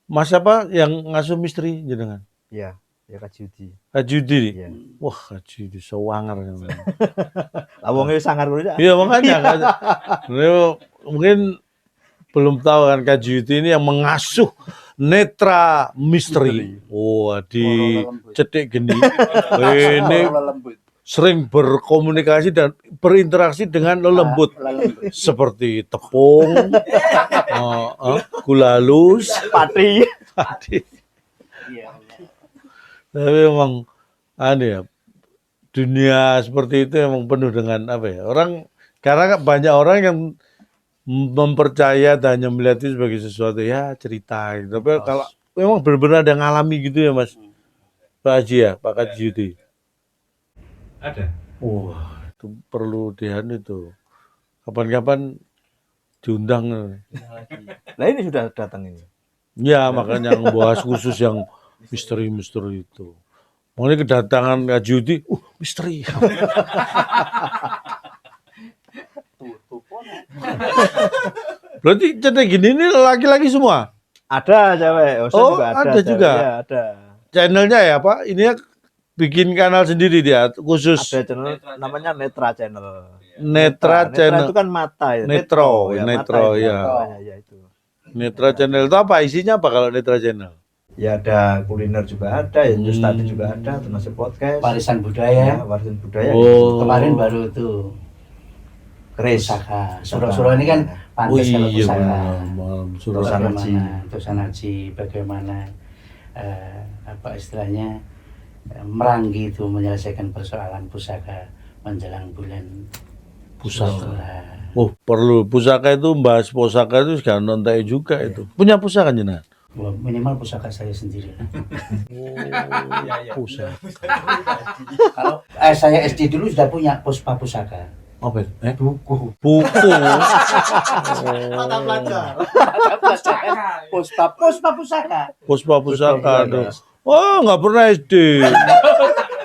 [SPEAKER 2] Mas apa yang ngasuh misteri jenengan?
[SPEAKER 1] Ya, ya Kak Judi.
[SPEAKER 2] Kajudi.
[SPEAKER 1] Iya.
[SPEAKER 2] Wah, Kajudi sewanger.
[SPEAKER 1] Lawangnya sangar dulu ya.
[SPEAKER 2] Iya makanya. Mungkin belum tahu kan Kajudi ini yang mengasuh netra misteri. Wah, di Cedik Geni. Ini sering berkomunikasi dan berinteraksi dengan lelembut seperti tepung, gula halus,
[SPEAKER 1] Pati.
[SPEAKER 2] padi. Tapi memang ya, dunia seperti itu memang penuh dengan apa ya, orang karena banyak orang yang mempercaya dan hanya melihat itu sebagai sesuatu ya cerita gitu. Tapi kalau memang benar-benar ada yang ngalami gitu ya Mas Pak Haji ya, Pak Haji Yudi.
[SPEAKER 5] Ada.
[SPEAKER 2] Wah, itu perlu dihan itu. Kapan-kapan diundang.
[SPEAKER 1] Nah ini sudah datang ini.
[SPEAKER 2] Ya, makanya membahas khusus yang misteri-misteri itu. Makanya kedatangan Haji Yudi, misteri. Berarti cerita gini ini laki-laki semua?
[SPEAKER 1] Ada cewek.
[SPEAKER 2] Oh,
[SPEAKER 1] juga
[SPEAKER 2] ada
[SPEAKER 1] cewek.
[SPEAKER 2] juga.
[SPEAKER 1] Ya, ada.
[SPEAKER 2] Channelnya ya Pak, ini ya bikin kanal sendiri dia, khusus
[SPEAKER 1] Ada channel namanya Netra Channel.
[SPEAKER 2] Netra Channel.
[SPEAKER 1] itu kan mata ya.
[SPEAKER 2] Netro,
[SPEAKER 1] ya.
[SPEAKER 2] Netro,
[SPEAKER 1] mata,
[SPEAKER 2] ya.
[SPEAKER 1] Ya itu.
[SPEAKER 2] Netra Channel itu apa? Isinya apa kalau Netra Channel?
[SPEAKER 1] Ya ada kuliner juga ada, ya news tadi juga ada, termasuk podcast.
[SPEAKER 3] Warisan
[SPEAKER 1] Ya,
[SPEAKER 3] budaya.
[SPEAKER 1] warisan budaya.
[SPEAKER 2] Oh.
[SPEAKER 3] Kemarin baru tuh
[SPEAKER 1] Keris.
[SPEAKER 3] pusaka. Suro-suro ini kan pantas kalau
[SPEAKER 2] iya
[SPEAKER 3] pusaka.
[SPEAKER 2] benar.
[SPEAKER 1] Tulisan haji.
[SPEAKER 3] Tulisan haji bagaimana apa istilahnya merangi itu menyelesaikan persoalan pusaka menjelang bulan
[SPEAKER 2] Pusaka.
[SPEAKER 3] Zulhijjah.
[SPEAKER 2] Oh, perlu pusaka itu bahas pusaka itu sekarang nontai juga itu. Punya pusaka jenengan?
[SPEAKER 3] Wah, minimal pusaka saya sendiri.
[SPEAKER 2] Pusaka.
[SPEAKER 3] Kalau saya SD dulu sudah punya pusaka.
[SPEAKER 2] Apa?
[SPEAKER 3] Buku.
[SPEAKER 2] Buku.
[SPEAKER 1] Mata pelajar.
[SPEAKER 3] Puspa pusaka.
[SPEAKER 2] Puspa pusaka tuh. Wah, nggak pernah SD.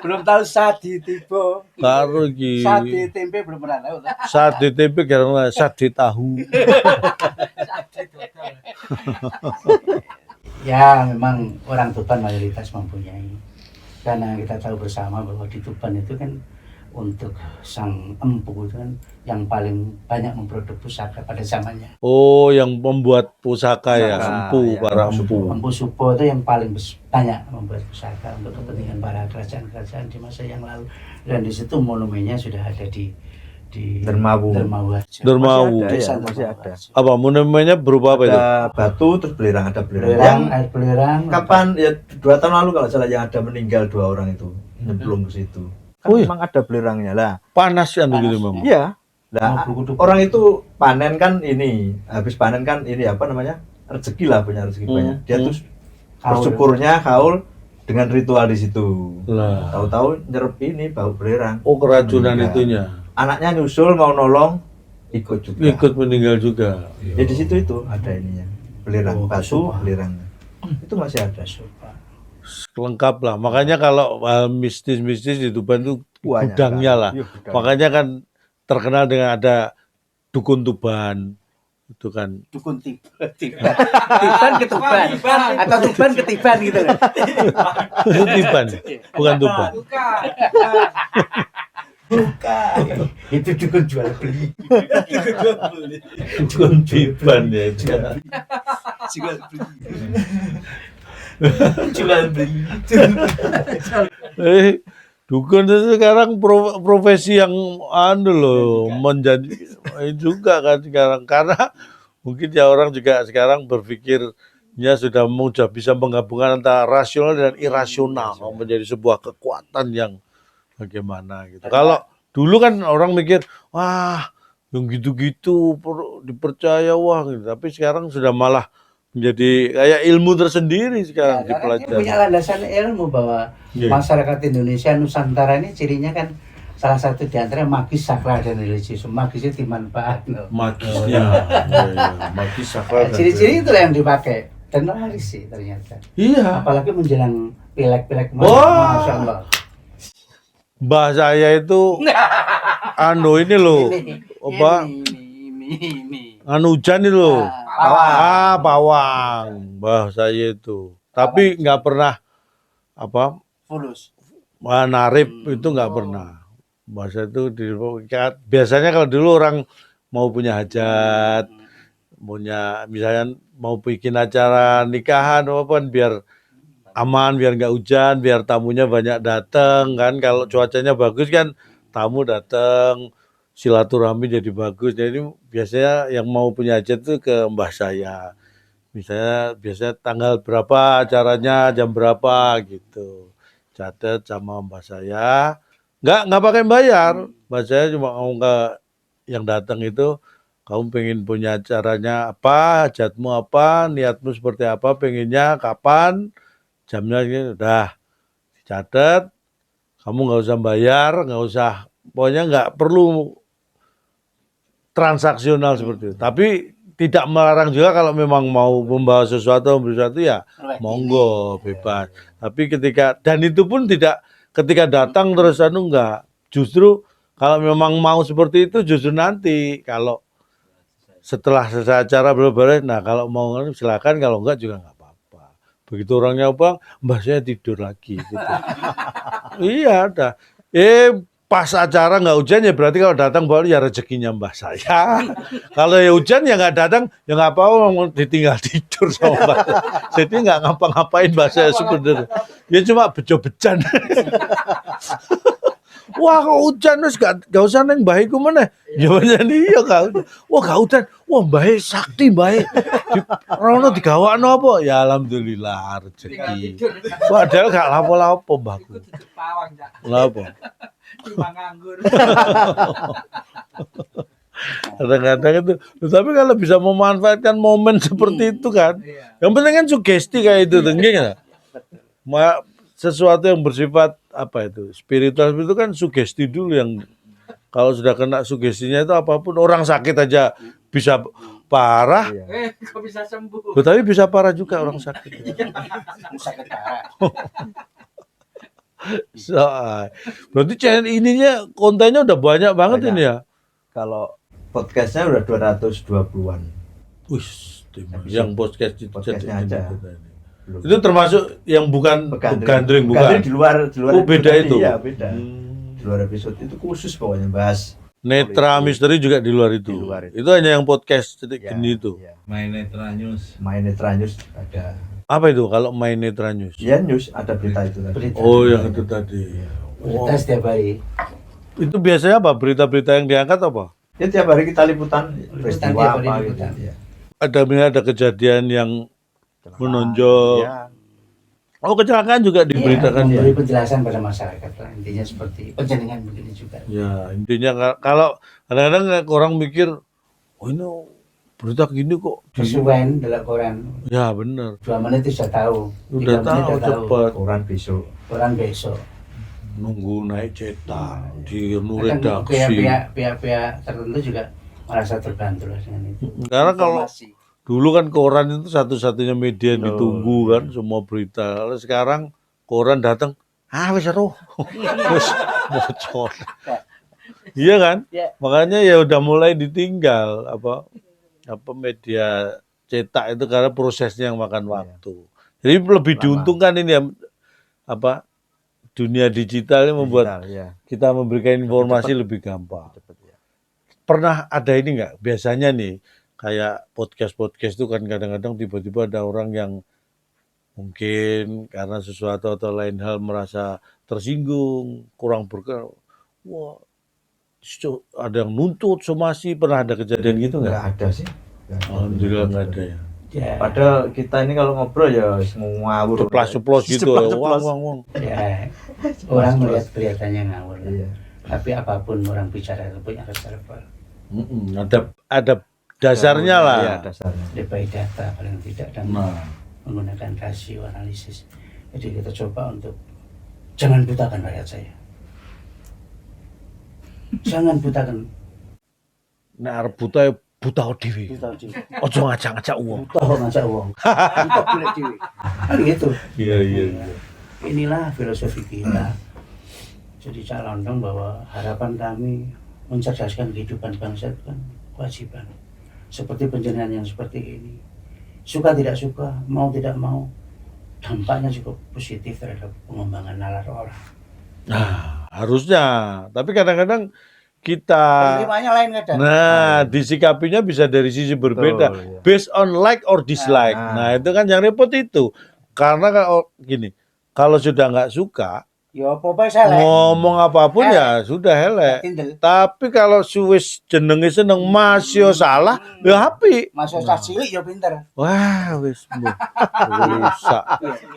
[SPEAKER 3] Belum tahu sadi tiba.
[SPEAKER 2] Karo iki.
[SPEAKER 3] Sate tempe belum pernah tahu.
[SPEAKER 2] Sate tempe karena sate tahu.
[SPEAKER 3] Ya memang orang Tuban mayoritas mempunyai. Karena kita tahu bersama bahwa di Tuban itu kan untuk sang empu itu kan yang paling banyak memproduksi pusaka pada zamannya.
[SPEAKER 2] Oh, yang membuat pusaka ya,
[SPEAKER 1] Pusaka,
[SPEAKER 2] empu,
[SPEAKER 1] ya,
[SPEAKER 2] para
[SPEAKER 1] empu.
[SPEAKER 2] empu.
[SPEAKER 3] Empu Subo itu yang paling banyak membuat pusaka untuk kepentingan para kerajaan-kerajaan di masa yang lalu. Dan di situ monumennya sudah ada di
[SPEAKER 1] Dermawu.
[SPEAKER 2] Dermawu.
[SPEAKER 1] Masih ada, ya,
[SPEAKER 3] Desa
[SPEAKER 1] masih
[SPEAKER 3] Dermawu.
[SPEAKER 1] ada.
[SPEAKER 2] Apa monumennya berupa apa itu?
[SPEAKER 1] Ada batu terus belerang, ada belerang.
[SPEAKER 3] Belerang, air belerang.
[SPEAKER 1] Kapan ya 2 tahun lalu kalau salah yang ada meninggal 2 orang itu nyemplung ke situ. Kan
[SPEAKER 2] Oh iya?
[SPEAKER 1] memang ada belerangnya lah.
[SPEAKER 2] Panas kan begitu
[SPEAKER 3] Panas.
[SPEAKER 2] memang.
[SPEAKER 1] Iya. Lah
[SPEAKER 3] Oh, kudu-
[SPEAKER 1] orang itu panen kan ini, habis panen kan ini apa namanya? Rezeki lah, punya rezeki banyak. Dia tuh bersyukurnya haul dengan ritual di situ.
[SPEAKER 2] Lah.
[SPEAKER 1] Tahu-tahu nyerep ini bau belerang.
[SPEAKER 2] Oh, keracunan
[SPEAKER 1] Meninggal.
[SPEAKER 2] itunya.
[SPEAKER 1] Anaknya nyusul mau nolong ikut juga.
[SPEAKER 2] Ikut meninggal juga.
[SPEAKER 1] Ya di situ itu ada ininya. Belerang,
[SPEAKER 3] Oh,
[SPEAKER 1] batu,
[SPEAKER 3] sumpah.
[SPEAKER 1] belerang. Itu masih ada.
[SPEAKER 2] Lengkap lah. Makanya kalau mistis-mistis di Tuban itu
[SPEAKER 1] Banyak
[SPEAKER 2] gudangnya
[SPEAKER 1] sekali.
[SPEAKER 2] lah.
[SPEAKER 1] Iya, gudang.
[SPEAKER 2] Makanya kan terkenal dengan ada dukun Tuban. Itu kan.
[SPEAKER 3] Dukun tiban ketuban atau tuban ketiban gitu kan.
[SPEAKER 2] Tuban, bukan Tuban.
[SPEAKER 3] Bukan. Itu dukun jual beli.
[SPEAKER 2] Dukun Tuban ya.
[SPEAKER 3] Jual beli. Jual beli.
[SPEAKER 2] Dukun itu sekarang profesi yang loh menjadi juga kan sekarang, karena mungkin ya orang juga sekarang berpikirnya sudah bisa menggabungkan antara rasional dan irasional menjadi sebuah kekuatan yang bagaimana gitu. Kalau dulu kan orang mikir wah yang gitu-gitu dipercaya wah gitu. Tapi sekarang sudah malah menjadi kayak ilmu tersendiri sekarang
[SPEAKER 3] Ya, karena dia
[SPEAKER 2] dipelajari.
[SPEAKER 3] punya landasan ilmu bahwa
[SPEAKER 2] Iya.
[SPEAKER 3] masyarakat Indonesia Nusantara ini cirinya kan salah satu di antara magis, sakral dan religius. Magisnya dimanfaatkan.
[SPEAKER 2] Magisnya, magis sakral.
[SPEAKER 3] Ciri-ciri itu yang dipakai dan laris sih ternyata.
[SPEAKER 2] Iya.
[SPEAKER 3] Apalagi menjelang pilek-pilek
[SPEAKER 2] Wah.
[SPEAKER 3] Masya Allah.
[SPEAKER 2] Mbah saya itu ini loh, apa?
[SPEAKER 3] Ini.
[SPEAKER 2] Hujan itu loh.
[SPEAKER 3] Ah,
[SPEAKER 2] Pawang. Mbah saya itu. Tapi nggak pernah
[SPEAKER 3] fulus.
[SPEAKER 2] narip itu nggak pernah. Mbah saya itu biasanya kalau dulu orang mau punya hajat, misalnya mau bikin acara nikahan apa biar aman, biar nggak hujan, biar tamunya banyak datang kan. Kalau cuacanya bagus kan tamu datang, silaturahmi jadi bagus. Jadi biasanya yang mau punya hajat itu ke mbah saya. Misalnya biasanya tanggal berapa acaranya, jam berapa gitu. Catat sama mbah saya. Nggak pakai bayar. Mbah saya cuma ngomong ke yang datang itu, kamu pengen punya acaranya apa, hajatmu apa, niatmu seperti apa, pengennya kapan, jamnya gitu. Udah dicatat, kamu nggak usah bayar, nggak usah, pokoknya nggak perlu transaksional seperti itu. Tapi tidak melarang juga kalau memang mau membawa sesuatu, memberi sesuatu ya monggo, bebas. Tapi dan itu pun tidak ketika datang terus enggak. Justru kalau memang mau seperti itu justru nanti kalau setelah selesai acara boleh, nah kalau mau silakan, kalau enggak juga enggak apa-apa. Begitu orangnya mbah saya tidur lagi gitu. Iya, ada. Pas acara nggak hujan ya berarti kalau datang baru ya rezekinya mbah saya. Kalau ya hujan ya nggak datang ya nggak apa-apa, mau ditinggal tidur sama mbah. Jadi nggak ngapa-ngapain mbah saya sebenarnya. Ya cuma bejo-bejan. Wah kok hujan terus gak usah neng mbah iku meneh. Ya iya gak. Wah gak hujan. Wah mbah sakti mbah. Rono digawakno apa? Ya alhamdulillah rezeki. Padahal gak lapo-lapo mbahku. Lapo.
[SPEAKER 4] Cuma nganggur.
[SPEAKER 2] Kadang-kadang itu, tapi kalau bisa memanfaatkan momen seperti itu kan, yang penting kan sugesti kayak itu, enggak? Sesuatu yang bersifat apa itu spiritual itu kan sugesti dulu, yang kalau sudah kena sugestinya itu apapun, orang sakit aja bisa parah,
[SPEAKER 4] Kok bisa sembuh?
[SPEAKER 2] tapi bisa parah juga orang sakit.
[SPEAKER 3] Sakit parah.
[SPEAKER 2] Berarti channel ininya kontennya udah banyak banget.
[SPEAKER 1] Banyak.
[SPEAKER 2] Ini ya.
[SPEAKER 1] Kalau podcastnya udah 220-an.
[SPEAKER 2] Wih, yang
[SPEAKER 1] Podcastnya aja. Belum.
[SPEAKER 2] Itu termasuk yang bukan gandring, bukan.
[SPEAKER 1] Gandring di luar
[SPEAKER 2] Oh, beda itu.
[SPEAKER 1] Iya, beda. luar episode itu khusus pokoknya bahas
[SPEAKER 2] Netra
[SPEAKER 1] politik.
[SPEAKER 2] Misteri juga di luar itu.
[SPEAKER 1] Di luar itu.
[SPEAKER 2] Itu hanya yang podcast titik
[SPEAKER 1] Ya,
[SPEAKER 2] geni itu.
[SPEAKER 1] ya.
[SPEAKER 5] Main Netra News.
[SPEAKER 1] Main Netra News ada.
[SPEAKER 2] Apa itu kalau main Netra News?
[SPEAKER 1] Ya news ada berita itu tadi.
[SPEAKER 3] Berita.
[SPEAKER 2] Oh, yang itu tadi. Oh,
[SPEAKER 3] Kita setiap hari.
[SPEAKER 2] itu biasanya apa? Berita-berita yang diangkat apa?
[SPEAKER 1] Ya tiap hari kita liputan peristiwa
[SPEAKER 3] tiap hari
[SPEAKER 1] apa gitu.
[SPEAKER 3] liputan.
[SPEAKER 1] Ya.
[SPEAKER 2] Ada kejadian yang menonjol.
[SPEAKER 1] Ya.
[SPEAKER 2] Oh, kecelakaan juga diberitakan ya.
[SPEAKER 3] Memberi penjelasan pada masyarakat lah. Intinya seperti penjaringan begini juga.
[SPEAKER 2] Ya, intinya kalau kadang-kadang orang mikir, oh ini berita gini kok.
[SPEAKER 3] Kesuwen dalam koran.
[SPEAKER 2] Ya, benar.
[SPEAKER 3] 2 menit sudah tahu.
[SPEAKER 2] Udah
[SPEAKER 3] 3 menit
[SPEAKER 2] tahu
[SPEAKER 3] udah
[SPEAKER 2] cepat.
[SPEAKER 1] Koran besok.
[SPEAKER 3] Koran besok.
[SPEAKER 2] Nunggu naik cetak di
[SPEAKER 3] Kadang
[SPEAKER 2] redaksi.
[SPEAKER 3] pihak-pihak tertentu juga merasa terbantu lah dengan itu.
[SPEAKER 2] Karena kalau
[SPEAKER 3] Informasi.
[SPEAKER 2] dulu kan koran itu satu-satunya media yang
[SPEAKER 1] Oh,
[SPEAKER 2] ditunggu kan, semua berita. Kalau sekarang koran datang, wis seru. Wis bocor. Iya kan?
[SPEAKER 3] Ya.
[SPEAKER 2] Makanya ya udah mulai ditinggal apa media cetak itu karena prosesnya yang makan waktu. Jadi lebih
[SPEAKER 1] Lama.
[SPEAKER 2] diuntungkan ini ya apa dunia digital ini membuat
[SPEAKER 1] Digital, ya.
[SPEAKER 2] kita memberikan informasi lebih gampang.
[SPEAKER 1] Cepet, ya.
[SPEAKER 2] Pernah ada ini nggak? Biasanya nih kayak podcast itu kan kadang-kadang tiba-tiba ada orang yang mungkin karena sesuatu atau lain hal merasa tersinggung, kurang berkenan. Wah, ada yang nuntut somasi. Pernah ada kejadian gitu nggak?
[SPEAKER 1] Nggak ada sih. Nggak ada.
[SPEAKER 2] Alhamdulillah nggak ada ya.
[SPEAKER 3] Ya,
[SPEAKER 1] Padahal kita ini kalau ngobrol ya semua ngawur.
[SPEAKER 2] Ceplas-ceplos gitu,
[SPEAKER 1] Ceplas-ceplos.
[SPEAKER 2] wang.
[SPEAKER 3] ya, orang melihat kelihatannya ngawur.
[SPEAKER 1] Iya.
[SPEAKER 3] Tapi apapun orang bicara itu punya reservoir.
[SPEAKER 2] Ada dasarnya lah.
[SPEAKER 1] Iya, dasarnya.
[SPEAKER 3] Dia by data paling tidak dan
[SPEAKER 2] Nah,
[SPEAKER 3] menggunakan rasio analisis. Jadi kita coba untuk jangan butakan rakyat saya. Jangan butakan.
[SPEAKER 2] nek arep buta dhewe.
[SPEAKER 3] Buta dhewe.
[SPEAKER 2] Ojo ngajak-ngajak uang.
[SPEAKER 3] Buta kok ngajak uang. Buta boleh dhewe. Kan gitu.
[SPEAKER 2] Iya.
[SPEAKER 3] Inilah filosofi kita. Jadi Cak Londong bahwa harapan kami mencerdaskan kehidupan bangsa itu kan kewajiban. Seperti penjenengan yang seperti ini. Suka tidak suka, mau tidak mau, dampaknya cukup positif terhadap pengembangan nalar orang.
[SPEAKER 2] Nah, harusnya. Tapi kadang-kadang kita
[SPEAKER 3] Penerimanya lain kadang.
[SPEAKER 2] disikapinya bisa dari sisi berbeda.
[SPEAKER 1] Betul, iya.
[SPEAKER 2] Based on like or dislike. Nah, itu kan yang repot itu. Karena kalau gini, kalau sudah nggak suka,
[SPEAKER 3] Ya apa salah.
[SPEAKER 2] ngomong apapun ya sudah elek.
[SPEAKER 3] Tindel.
[SPEAKER 2] Tapi kalau suwis jenenge seneng masih salah, ya api.
[SPEAKER 3] Masuk cah cilik ya pinter.
[SPEAKER 2] Wah, wis rusak.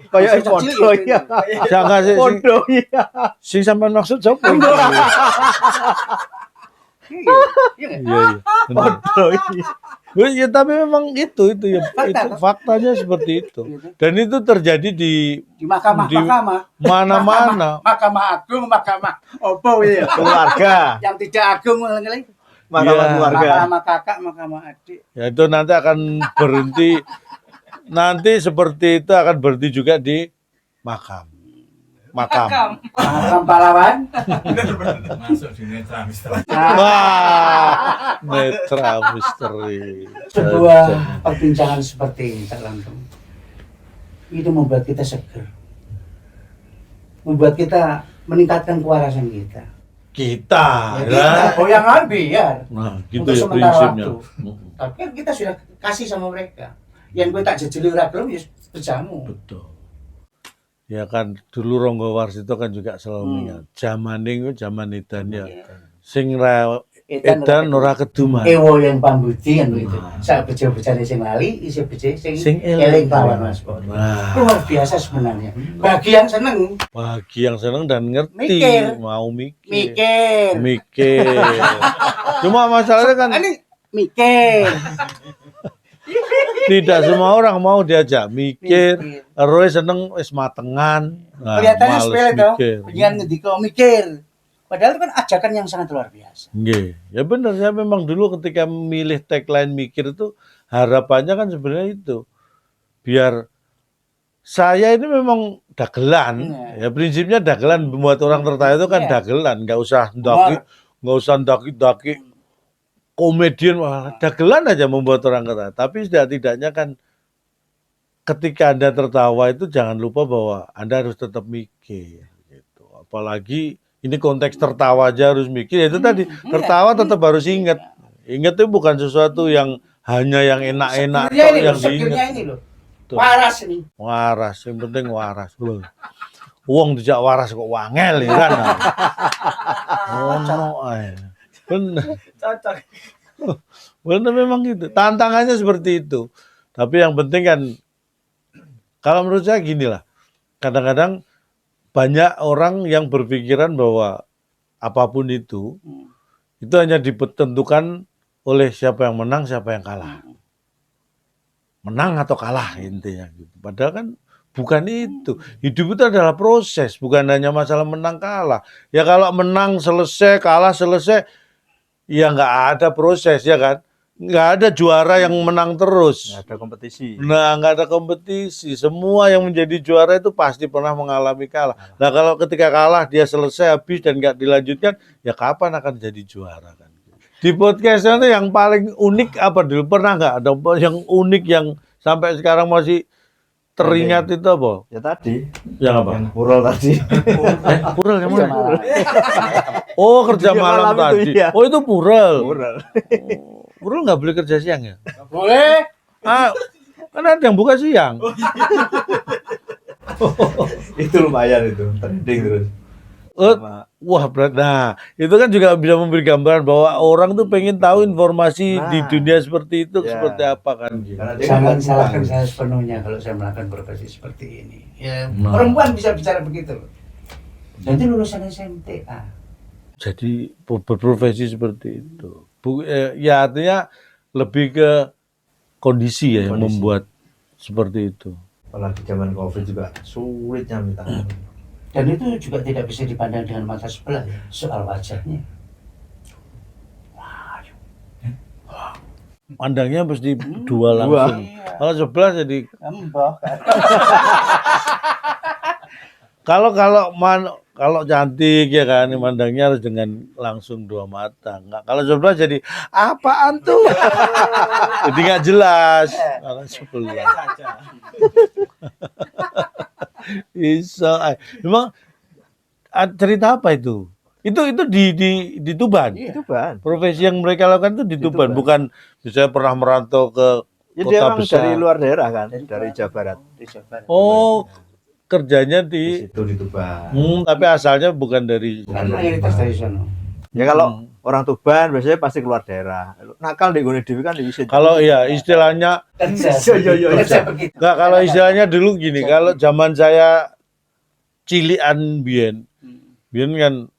[SPEAKER 1] Kayak
[SPEAKER 3] Masuk cah cilik
[SPEAKER 1] foto ya.
[SPEAKER 2] Jangan sih
[SPEAKER 1] Foto ya.
[SPEAKER 2] sing sampean maksud sapa? Iya,
[SPEAKER 3] Iya nggak?
[SPEAKER 2] iya. Benar.
[SPEAKER 1] Foto ya.
[SPEAKER 2] Ya, tapi memang itu ya
[SPEAKER 3] Fakta,
[SPEAKER 2] itu
[SPEAKER 3] toh?
[SPEAKER 2] faktanya seperti itu. Dan itu terjadi di
[SPEAKER 3] Di mahkamah,
[SPEAKER 2] Di-
[SPEAKER 3] mahkamah.
[SPEAKER 2] mana-mana.
[SPEAKER 3] Mahkamah Agung, mahkamah opo ya.
[SPEAKER 1] Keluarga.
[SPEAKER 3] Yang tidak agung ngeling.
[SPEAKER 1] Mahkamah
[SPEAKER 2] Iya.
[SPEAKER 1] keluarga.
[SPEAKER 3] Mahkamah kakak, mahkamah adik.
[SPEAKER 2] Ya itu nanti akan berhenti nanti seperti itu akan berhenti juga di makam. Makam.
[SPEAKER 3] Mahkamah pahlawan.
[SPEAKER 5] Masuk di Netra Misteri.
[SPEAKER 2] Wah, netra misteri.
[SPEAKER 3] Sebuah perbincangan seperti ini, Cak Lantung, itu membuat kita seger, membuat kita meningkatkan kewarasan kita.
[SPEAKER 2] Kita,
[SPEAKER 3] Kita
[SPEAKER 2] ya.
[SPEAKER 3] goyangan biar,
[SPEAKER 2] Nah, gitu
[SPEAKER 3] untuk
[SPEAKER 2] ya
[SPEAKER 3] sementara
[SPEAKER 2] prinsipnya.
[SPEAKER 3] waktu. Tapi kan kita sudah kasih sama mereka. Yang gue tak jejeli ora gelem ya berjamu.
[SPEAKER 2] Betul. Ya kan dulu Ronggo Warsito kan juga selalu mengingat zaman itu zaman edan ya. Sing ra edan ora keduman.
[SPEAKER 3] Ewo yang pambudi kan begitu.
[SPEAKER 2] Nah.
[SPEAKER 3] Sak bejo-bejane sing lali, isi beje
[SPEAKER 2] Sing
[SPEAKER 3] sing
[SPEAKER 2] eling.
[SPEAKER 3] eling lawan Mas Bono.
[SPEAKER 2] Nah,
[SPEAKER 3] Luar biasa sebenarnya. Bagi yang seneng
[SPEAKER 2] bagi yang seneng dan ngerti,
[SPEAKER 3] Mikir.
[SPEAKER 2] mau mikir.
[SPEAKER 3] mikir.
[SPEAKER 2] Mikir. Cuma masalahnya kan
[SPEAKER 3] Ini mikir.
[SPEAKER 2] tidak semua orang mau diajak mikir. Roy seneng wis matengan. Nah,
[SPEAKER 3] Kelihatannya
[SPEAKER 2] males
[SPEAKER 3] sepele toh.
[SPEAKER 2] mikir.
[SPEAKER 3] Pengen ngediko mikir. Padahal itu kan ajakan yang sangat luar biasa.
[SPEAKER 2] Nggih, ya benar. Saya memang dulu ketika memilih tagline mikir itu harapannya kan sebenarnya itu biar saya ini memang dagelan. Ya prinsipnya dagelan membuat orang tertawa itu kan
[SPEAKER 3] Iya.
[SPEAKER 2] dagelan, nggak usah ndaki komedian, wah, dagelan aja membuat orang ketawa. Tapi setidaknya kan ketika Anda tertawa itu jangan lupa bahwa Anda harus tetap mikir gitu. Apalagi ini konteks tertawa aja harus mikir. Itu tadi tertawa tetap harus ingat. Ingat itu bukan sesuatu yang hanya yang enak-enak
[SPEAKER 3] Sekirnya ini
[SPEAKER 2] yang
[SPEAKER 3] loh, sekirnya
[SPEAKER 2] diingat.
[SPEAKER 3] ini loh.
[SPEAKER 2] Tuh.
[SPEAKER 3] Waras ini.
[SPEAKER 2] Waras, yang penting waras. Loh. Uang tidak waras kok wangel ya kan. Oh no, benar.
[SPEAKER 1] Cocok.
[SPEAKER 2] Benar memang gitu. Tantangannya seperti itu. Tapi yang penting kan, kalau menurut saya gini lah. Kadang-kadang banyak orang yang berpikiran bahwa apapun itu hanya ditentukan oleh siapa yang menang, siapa yang kalah. Menang atau kalah intinya gitu. Padahal kan bukan itu. Hidup itu adalah proses, bukan hanya masalah menang kalah. Ya kalau menang selesai, kalah selesai, ya nggak ada proses ya kan. Nggak ada juara yang menang terus.
[SPEAKER 1] Nggak ada kompetisi.
[SPEAKER 2] Nah, nggak ada kompetisi. Semua yang menjadi juara itu pasti pernah mengalami kalah. Nah, kalau ketika kalah dia selesai habis dan nggak dilanjutkan, ya kapan akan jadi juara kan? Di podcastnya itu yang paling unik apa dulu? Pernah nggak ada yang unik yang sampai sekarang masih teringat itu apa?
[SPEAKER 1] Ya tadi.
[SPEAKER 2] Yang apa?
[SPEAKER 1] Yang Purul tadi.
[SPEAKER 2] Purel yang mana? Oh, kerja
[SPEAKER 1] Kerja
[SPEAKER 2] malam
[SPEAKER 1] malam itu,
[SPEAKER 2] tadi.
[SPEAKER 1] iya.
[SPEAKER 2] Oh, itu Purel.
[SPEAKER 1] Purul.
[SPEAKER 2] Purel nggak boleh kerja siang ya?
[SPEAKER 3] Boleh.
[SPEAKER 2] Ah, kan ada yang buka siang.
[SPEAKER 1] Itu lumayan itu. Trending terus.
[SPEAKER 2] Oh,
[SPEAKER 1] Sama-
[SPEAKER 2] wah, berat. Nah, itu kan juga bisa memberi gambaran bahwa orang tuh pengen tahu informasi di
[SPEAKER 1] Nah.
[SPEAKER 2] dunia seperti itu
[SPEAKER 1] Ya.
[SPEAKER 2] seperti apa kan gitu.
[SPEAKER 1] Karena dia kan
[SPEAKER 3] Jangan
[SPEAKER 1] mau
[SPEAKER 3] salahkan
[SPEAKER 1] pulang.
[SPEAKER 3] saya sepenuhnya kalau saya melakukan profesi seperti ini. Ya,
[SPEAKER 2] Nah.
[SPEAKER 3] perempuan bisa bicara begitu loh. Dan itu lulusan SMTA.
[SPEAKER 2] Jadi berprofesi seperti itu. Ya artinya lebih ke kondisi ya yang
[SPEAKER 1] Kondisi.
[SPEAKER 2] membuat seperti itu.
[SPEAKER 1] Apalagi zaman Covid juga sulitnya minta.
[SPEAKER 3] Dan itu juga tidak bisa dipandang dengan mata sebelah ya, soal wajahnya.
[SPEAKER 2] Pandangnya mesti dua langsung. Kalau sebelah jadi
[SPEAKER 3] Embah kan.
[SPEAKER 2] kalau cantik ya kan mandangnya harus dengan langsung dua mata. Enggak kalau sebelah jadi apaan tuh? Jadi nggak jelas. Kalau sebelah. Bisa. Memang cerita apa itu? Itu di Tuban.
[SPEAKER 1] Itu ban.
[SPEAKER 2] Profesi yang mereka lakukan itu di Tuban,
[SPEAKER 1] Tuban.
[SPEAKER 2] bukan misalnya pernah merantau ke
[SPEAKER 1] Ya,
[SPEAKER 2] kota
[SPEAKER 1] dia memang
[SPEAKER 2] besar.
[SPEAKER 1] dari luar daerah kan, dari Jawa Barat.
[SPEAKER 2] Oh, kerjanya
[SPEAKER 1] Di
[SPEAKER 2] di
[SPEAKER 1] situ di Tuban.
[SPEAKER 2] tapi asalnya bukan dari
[SPEAKER 3] Kan mayoritas dari sana.
[SPEAKER 1] Ya kalau orang Tuban biasanya pasti keluar daerah. Nakal di Gunung Dewi kan di Wisin.
[SPEAKER 2] kalau ya istilahnya
[SPEAKER 3] Kerja.
[SPEAKER 1] Iya.
[SPEAKER 3] Kerja begitu.
[SPEAKER 2] enggak kalau istilahnya dulu gini, kalau zaman saya cilian biyen kan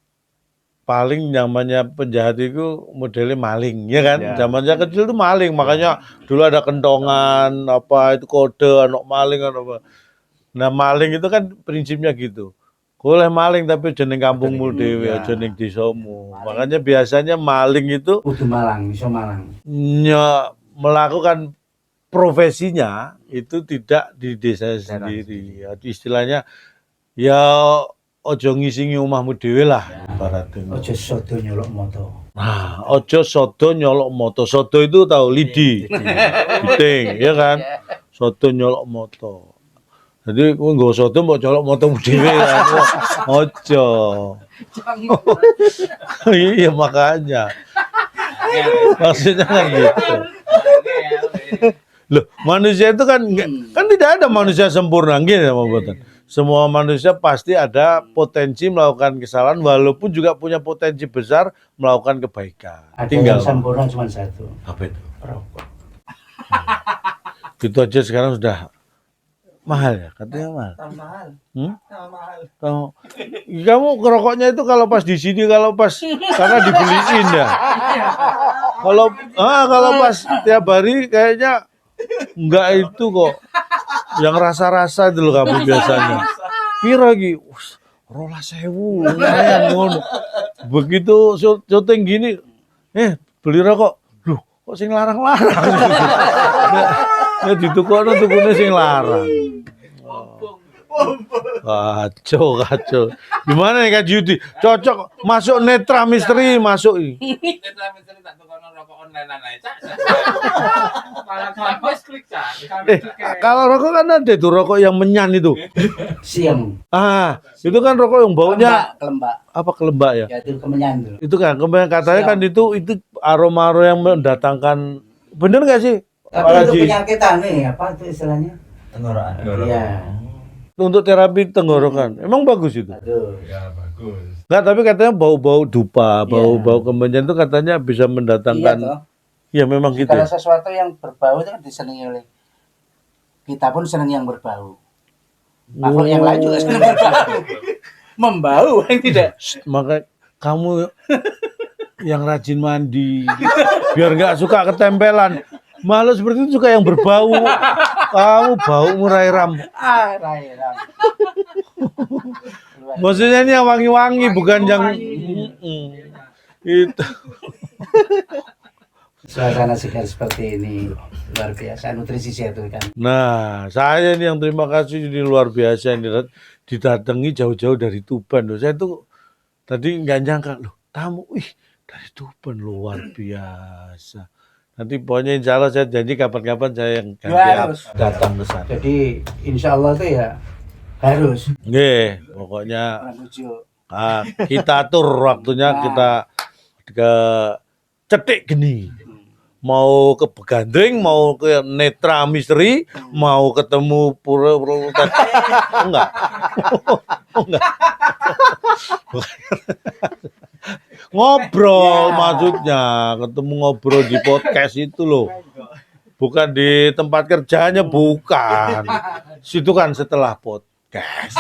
[SPEAKER 2] paling namanya penjahat itu modelnya maling, ya kan?
[SPEAKER 1] Ya.
[SPEAKER 2] Zaman saya kecil itu maling, makanya dulu ada kentongan, apa itu kode, anak maling, anak apa. Nah maling itu kan prinsipnya gitu. Boleh maling tapi jeneng kampungmu dhewe,
[SPEAKER 1] Ya.
[SPEAKER 2] aja ning desamu. Makanya biasanya maling itu
[SPEAKER 3] Kudu Malang, iso Malang.
[SPEAKER 2] melakukan profesinya itu tidak di desa sendiri. Ya, istilahnya ya ojo ngisingi omahmu dhewe lah ibaratnya.
[SPEAKER 3] Ojo sodo nyolok moto.
[SPEAKER 2] Nah, ojo sodo nyolok moto. Sodo itu tahu lidi. Giting, ya kan? Sodo nyolok moto. Jadi kowe nggo sodo mbok colok motomu dhewe kan. Ojo. Iya makanya. Maksudnya kan gitu. Loh, manusia itu kan kan tidak ada manusia sempurna gitu ya, Mboten. Semua manusia pasti ada potensi melakukan kesalahan walaupun juga punya potensi besar melakukan kebaikan.
[SPEAKER 3] Ada
[SPEAKER 2] Tinggal
[SPEAKER 3] yang sempurna cuma satu.
[SPEAKER 2] apa itu?
[SPEAKER 3] Rokok.
[SPEAKER 2] Itu aja sekarang sudah mahal ya, katanya mahal.
[SPEAKER 4] Mahal.
[SPEAKER 2] Hmm?
[SPEAKER 4] Mahal.
[SPEAKER 2] Tahu. Kamu ngerokoknya itu kalau pas di sini, kalau pas karena dibeliin ya. Kalau pas tiap hari kayaknya enggak itu kok. Yang rasa-rasa itu loh kamu biasanya. Piro iki? 12.000 lumayan ngono. Begitu syuting gini, beli rokok. Loh, kok sing larang-larang. Ya ditukokno tukune sing larang. Kacau. Gimana nih Kak Judi? Cocok masuk Netra Misteri masuk.
[SPEAKER 5] rokok online aja.
[SPEAKER 4] Malah kampus klik cak.
[SPEAKER 2] Kalau rokok kan ada tuh rokok yang menyan itu.
[SPEAKER 3] Siang.
[SPEAKER 2] Itu kan rokok yang baunya
[SPEAKER 3] Kelembak.
[SPEAKER 2] apa kelembak ya?
[SPEAKER 3] Ya itu kemenyan tuh.
[SPEAKER 2] Itu kan kemudian katanya kan itu aroma yang mendatangkan, bener nggak sih?
[SPEAKER 3] Tapi
[SPEAKER 2] Pak
[SPEAKER 3] untuk
[SPEAKER 2] Haji?
[SPEAKER 3] penyakit apa itu istilahnya?
[SPEAKER 5] Tenggorokan.
[SPEAKER 3] Iya.
[SPEAKER 2] Untuk terapi tenggorokan, emang bagus itu?
[SPEAKER 3] Aduh.
[SPEAKER 5] Ya bagus.
[SPEAKER 2] Nggak, tapi katanya bau-bau dupa, bau-bau kemenyan itu katanya bisa
[SPEAKER 3] Iya
[SPEAKER 2] mendatangkan.
[SPEAKER 3] toh.
[SPEAKER 2] Ya memang gitu.
[SPEAKER 3] Segala
[SPEAKER 2] Ya?
[SPEAKER 3] sesuatu yang berbau itu kan disenangi oleh kita pun senang yang berbau. Makhluk yang lain juga senang berbau. Membau yang tidak.
[SPEAKER 2] Maka kamu yang rajin mandi, biar nggak suka ketempelan. Malu seperti itu suka yang berbau. Kamu bau murai rambut.
[SPEAKER 3] Rairam.
[SPEAKER 2] Maksudnya ini yang wangi-wangi, bukan yang itu.
[SPEAKER 3] Suasana segar seperti ini luar biasa, nutrisi sehat itu kan.
[SPEAKER 2] Nah, saya ini yang terima kasih, ini luar biasa ini didatangi jauh-jauh dari Tuban loh. Saya tuh tadi nggak nyangka loh, tamu, dari Tuban luar biasa. Nanti pokoknya insya Allah saya janji kapan-kapan saya yang
[SPEAKER 3] Harus.
[SPEAKER 2] datang ke sana.
[SPEAKER 3] Jadi insya Allah itu ya harus.
[SPEAKER 2] Nggih, pokoknya
[SPEAKER 3] Menuju.
[SPEAKER 2] kita atur waktunya, kita ke Cetik Geni. Mau ke Begandring, mau ke Netra Misteri, mau ketemu Pura enggak. Enggak. Ngobrol maksudnya, ketemu ngobrol di podcast itu loh. Bukan di tempat kerjanya, bukan. Situ kan setelah podcast.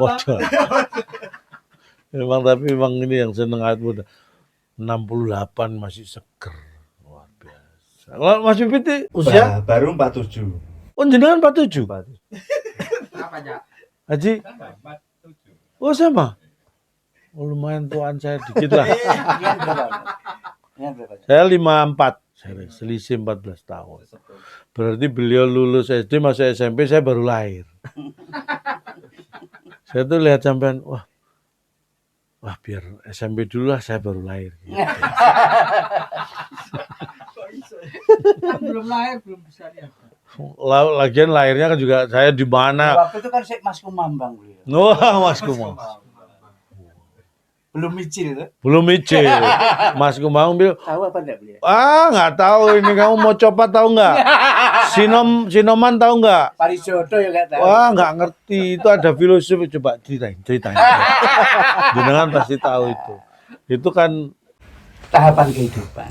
[SPEAKER 2] Bodoh. Memang ini yang seneng hati muda. 68 masih seger. Luar biasa. Kalau Mas Pipit usia
[SPEAKER 1] Baru 47.
[SPEAKER 2] oh jenengan 47.
[SPEAKER 4] Apa aja?
[SPEAKER 2] Haji. Oh sama. Oh, lumayan tuaan saya dikit lah. Saya 54. Saya selisih 14 tahun. Berarti beliau lulus SD, masuk SMP, saya baru lahir. Saya tuh lihat sampean, wah biar SMP dulu lah, saya baru lahir.
[SPEAKER 4] Belum lahir, belum bisa lihat.
[SPEAKER 2] Lagian lahirnya kan juga saya di mana.
[SPEAKER 3] Waktu itu kan Mas Kumambang beliau.
[SPEAKER 2] Wah, Mas Kumang.
[SPEAKER 3] Belum micil tuh.
[SPEAKER 2] Belum micil. Mas Kumang bilang,
[SPEAKER 3] Tahu apa enggak beliau?
[SPEAKER 2] nggak tahu ini, kamu mau coba tahu nggak? Sinoman tahu nggak?
[SPEAKER 3] Parijodo ya enggak tahu.
[SPEAKER 2] Wah, nggak ngerti. Itu ada filosofi. Coba ceritain. Jenengan pasti tahu itu. Itu kan
[SPEAKER 3] Tahapan kehidupan.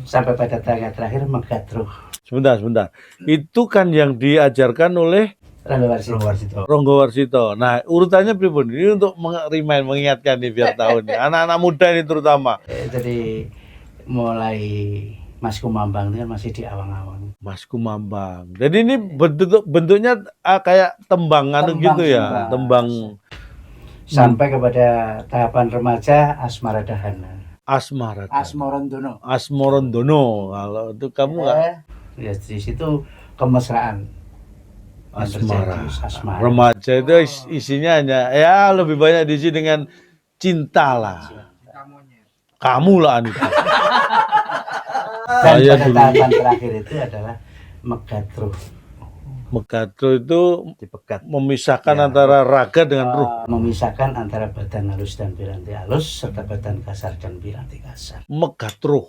[SPEAKER 3] Sampai pada terakhir menggadruh.
[SPEAKER 2] sebentar. Itu kan yang diajarkan oleh
[SPEAKER 3] Rangga Warsito.
[SPEAKER 2] Ronggo Warsito. Nah, urutannya pripun? Ini untuk mengingatkan nih biar tahu nih. Anak-anak muda ini terutama.
[SPEAKER 3] Jadi mulai Mas Kumambang itu kan masih di awang-awang.
[SPEAKER 2] Mas Kumambang. Jadi ini bentuknya kayak tembang gitu ya, tembang
[SPEAKER 3] Sampai kepada tahapan remaja Asmara Dahana.
[SPEAKER 2] Asmara.
[SPEAKER 3] Asmorondono.
[SPEAKER 2] Asmorondono. Kalau itu kamu nggak
[SPEAKER 3] Ya di situ kemesraan. Yang
[SPEAKER 2] asmara.
[SPEAKER 3] terjadi, asmara.
[SPEAKER 2] Remaja itu isinya hanya ya lebih banyak diisi dengan cinta lah. Kamu lah itu.
[SPEAKER 3] Dan
[SPEAKER 2] Saya
[SPEAKER 3] pada
[SPEAKER 2] dulu.
[SPEAKER 3] tahapan terakhir itu adalah Megadruh.
[SPEAKER 2] Megadro itu
[SPEAKER 1] Dipegat.
[SPEAKER 2] memisahkan antara raga dengan ruh.
[SPEAKER 3] Memisahkan antara badan halus dan piranti halus serta badan kasar dan piranti kasar.
[SPEAKER 2] Megadro.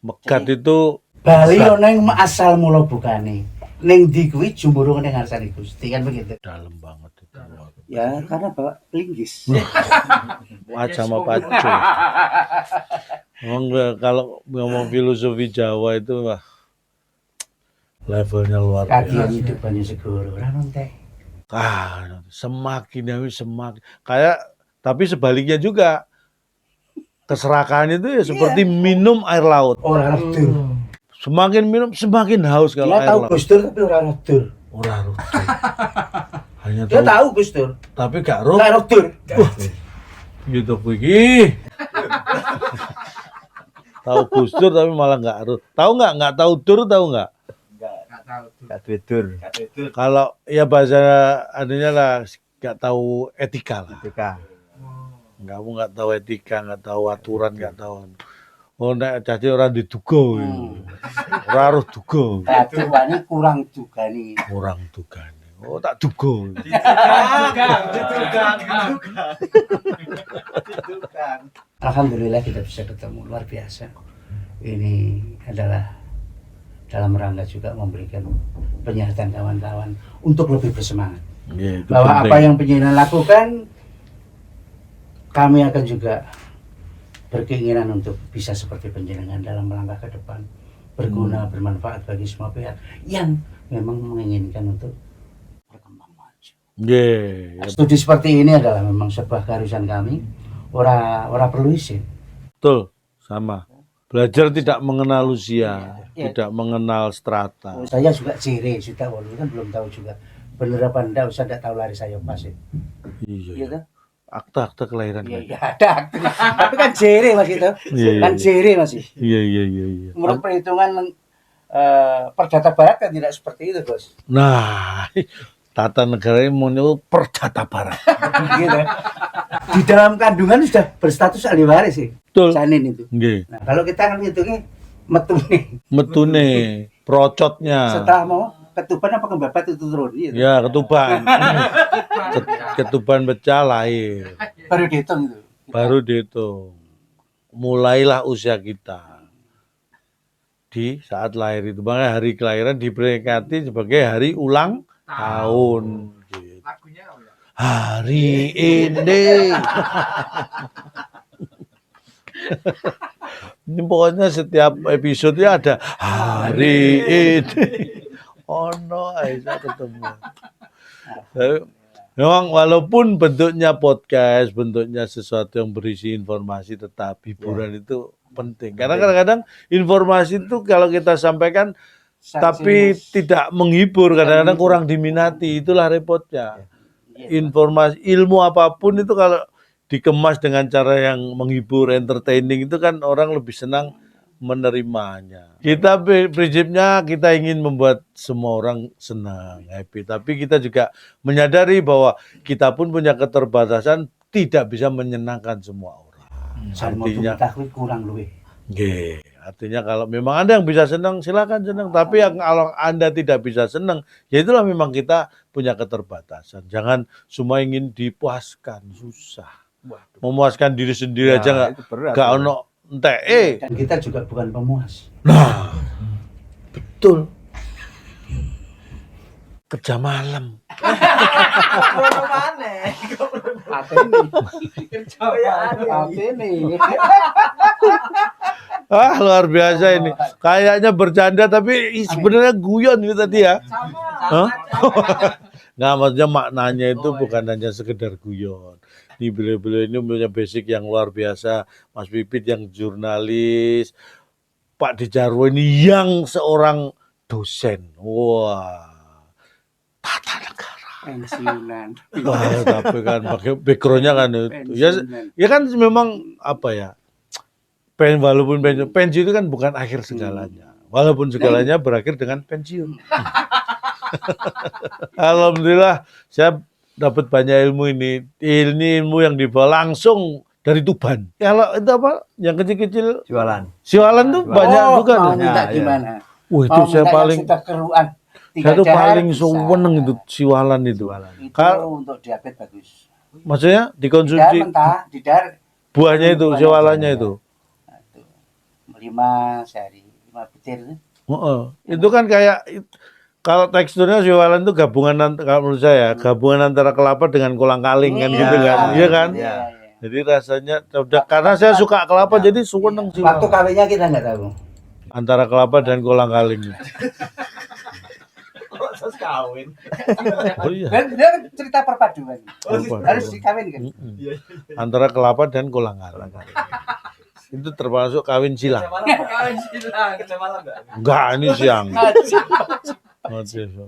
[SPEAKER 2] Megat itu
[SPEAKER 3] Bali yo neng asal mula bukane. Ning ndi kuwi jumburung ning ngarsane Gusti kan begitu.
[SPEAKER 2] dalam banget itu.
[SPEAKER 3] Ya karena bawa linggis.
[SPEAKER 2] Wajah sama pacu. Kalau ngomong filosofi Jawa itu wah levelnya luar
[SPEAKER 3] Kagian
[SPEAKER 2] biasa.
[SPEAKER 3] hidup banyu segoro ora nontek.
[SPEAKER 2] Semakin kayak tapi sebaliknya juga keserakahan itu ya seperti minum air laut.
[SPEAKER 3] Ora redur.
[SPEAKER 2] Semakin minum semakin haus kalau
[SPEAKER 3] Dia
[SPEAKER 2] air
[SPEAKER 3] tahu
[SPEAKER 2] laut.
[SPEAKER 3] Gus Dur tapi ora redur.
[SPEAKER 2] Ora rutin. Hanya
[SPEAKER 3] Dia
[SPEAKER 2] tahu,
[SPEAKER 3] tahu Gus Dur.
[SPEAKER 2] tapi gak ruh.
[SPEAKER 3] Ora redur.
[SPEAKER 2] Gitu iki. Tahu Gus Dur tapi malah nggak ruh. Tahu nggak tahu Dur tahu nggak?
[SPEAKER 4] Nggak tahu tuh.
[SPEAKER 1] Gak tidur.
[SPEAKER 2] Kalau ya bahasa adanya lah nggak tahu etika lah.
[SPEAKER 1] Ketika
[SPEAKER 2] Kamu nggak tahu etika, nggak tahu aturan, nggak tahu. Oh nek caci ora diduga. Ora roh duga.
[SPEAKER 3] Dugane kurang dugani.
[SPEAKER 2] Kurang dugane. Oh tak duga.
[SPEAKER 3] Alhamdulillah kita bisa ketemu, luar biasa. Ini adalah dalam rangka juga memberikan penyehatan kawan-kawan untuk lebih bersemangat.
[SPEAKER 2] Ya, itu
[SPEAKER 3] Bahwa
[SPEAKER 2] penting.
[SPEAKER 3] apa yang penjenengan lakukan, kami akan juga berkeinginan untuk bisa seperti penjenengan dalam langkah ke depan, berguna, bermanfaat bagi semua pihak yang memang menginginkan untuk berkembang maju.
[SPEAKER 2] Ya,
[SPEAKER 3] Studi seperti ini adalah memang sebuah keharusan kami. Ora perlu izin.
[SPEAKER 2] betul, sama. Belajar tidak mengenal usia,
[SPEAKER 3] Ya.
[SPEAKER 2] tidak mengenal strata.
[SPEAKER 3] Saya juga jere, sudah walaupun kan belum tahu juga bener apa enggak, usah enggak tahu lari saya pas. Iya
[SPEAKER 2] Iya,
[SPEAKER 3] kan?
[SPEAKER 2] akta-akta kelahiran.
[SPEAKER 3] Iya, iya ada aktris. Tapi kan jere Mas itu.
[SPEAKER 2] Iya,
[SPEAKER 3] Kan
[SPEAKER 2] iya.
[SPEAKER 3] jere masih.
[SPEAKER 2] Iya, iya, iya, iya.
[SPEAKER 3] Menurut perhitungan Perdata Barat kan tidak seperti itu, Bos.
[SPEAKER 2] Nah, tata negara ini menyebut perdata barat.
[SPEAKER 3] Gitu. Di dalam kandungan sudah berstatus ahli waris sih.
[SPEAKER 2] Betul.
[SPEAKER 3] Janin itu.
[SPEAKER 2] Nggih.
[SPEAKER 3] Nah, kalau kita kan ngitungnya metune.
[SPEAKER 2] Metune, procotnya.
[SPEAKER 3] Setelah mau ketuban apa kembabat itu turun gitu.
[SPEAKER 2] Ya, ketuban. Ketuban pecah lahir.
[SPEAKER 3] Baru dihitung itu.
[SPEAKER 2] Baru dihitung. Mulailah usia kita. Di saat lahir itu. Makanya hari kelahiran diperingati sebagai hari ulang tahun. Gitu.
[SPEAKER 4] Lagunya apa ya?
[SPEAKER 2] Hari ini. Ini pokoknya setiap episode ada hari ini. Oh no, Aisyah ketemu. Tapi memang walaupun bentuknya podcast, bentuknya sesuatu yang berisi informasi, tetap hiburan itu penting. Karena kadang-kadang informasi itu kalau kita sampaikan tapi tidak menghibur, kadang-kadang kurang diminati, itulah repotnya. Informasi, ilmu apapun itu kalau dikemas dengan cara yang menghibur, entertaining itu kan orang lebih senang menerimanya. Kita prinsipnya kita ingin membuat semua orang senang, happy. Tapi kita juga menyadari bahwa kita pun punya keterbatasan, tidak bisa menyenangkan semua orang.
[SPEAKER 3] Saya mau
[SPEAKER 2] Artinya,
[SPEAKER 3] tahu kurang luwih.
[SPEAKER 2] nggih, artinya kalau memang Anda yang bisa senang, silakan senang. Tapi yang kalau Anda tidak bisa senang, ya itulah memang kita punya keterbatasan. Jangan semua ingin dipuaskan, susah. Memuaskan diri sendiri aja nggak,
[SPEAKER 1] itu berat.
[SPEAKER 2] nggak ono entek.
[SPEAKER 3] Dan kita juga bukan pemuas.
[SPEAKER 2] Nah, betul. Kerja malam.
[SPEAKER 3] Ini.
[SPEAKER 2] Ah, luar biasa ini. Kayaknya bercanda tapi sebenarnya guyon itu tadi ya. Hah? Nggak, maksudnya maknanya itu bukan hanya sekedar guyon. Ini beliau-beliau ini punya basic yang luar biasa. Mas Pipit yang jurnalis, Pak Dejarwo ini yang seorang dosen. Wah, tata negara.
[SPEAKER 3] Pensiunan.
[SPEAKER 2] Wah, tapi kan pakai backgroundnya kan itu. Ya kan memang apa ya? Walaupun pensiun itu kan bukan akhir segalanya. Walaupun segalanya berakhir dengan pensiun. Alhamdulillah saya dapat banyak ilmu ini. Ini ilmu yang dibawa langsung dari Tuban. Kalau itu apa? Yang kecil-kecil
[SPEAKER 1] Jualan.
[SPEAKER 2] siwalan tuh banyak juga.
[SPEAKER 3] Mau
[SPEAKER 2] tuh.
[SPEAKER 3] minta
[SPEAKER 1] Ya,
[SPEAKER 3] gimana?
[SPEAKER 2] Wah, itu
[SPEAKER 3] Mau
[SPEAKER 2] saya
[SPEAKER 3] minta yang
[SPEAKER 2] paling
[SPEAKER 3] sudah keruan.
[SPEAKER 2] saya tuh
[SPEAKER 3] 3 dahar
[SPEAKER 2] paling
[SPEAKER 3] bisa.
[SPEAKER 2] seneng itu siwalan itu.
[SPEAKER 3] Itu
[SPEAKER 2] Kalau-
[SPEAKER 3] untuk diabetes bagus.
[SPEAKER 2] Maksudnya
[SPEAKER 3] Didar
[SPEAKER 2] dikonsumsi
[SPEAKER 3] mentah, didar
[SPEAKER 2] buahnya itu,
[SPEAKER 3] buahnya
[SPEAKER 2] siwalannya
[SPEAKER 3] aja.
[SPEAKER 2] itu.
[SPEAKER 3] 5 sehari, 5 butir.
[SPEAKER 2] Heeh. Itu kan kayak kalau teksturnya siwalan itu gabungan kalau menurut saya gabungan antara kelapa dengan kolang-kaling kan gitu kan. Iya kan?
[SPEAKER 3] Iya, iya.
[SPEAKER 2] Jadi rasanya udah karena saya suka kelapa jadi seneng
[SPEAKER 3] Waktu
[SPEAKER 2] siwalan.
[SPEAKER 3] kawinnya kita nggak tahu.
[SPEAKER 2] Antara kelapa dan kolang-kaling.
[SPEAKER 1] Terus kawin.
[SPEAKER 2] Oh iya.
[SPEAKER 3] Dan dia cerita perpaduan.
[SPEAKER 2] Perpaduan.
[SPEAKER 3] Harus dikawinkan.
[SPEAKER 2] Antara kelapa dan kolang-kaling. Itu termasuk kawin silang.
[SPEAKER 4] Kawin silang.
[SPEAKER 5] Kerja malam enggak?
[SPEAKER 2] Enggak, ini siang.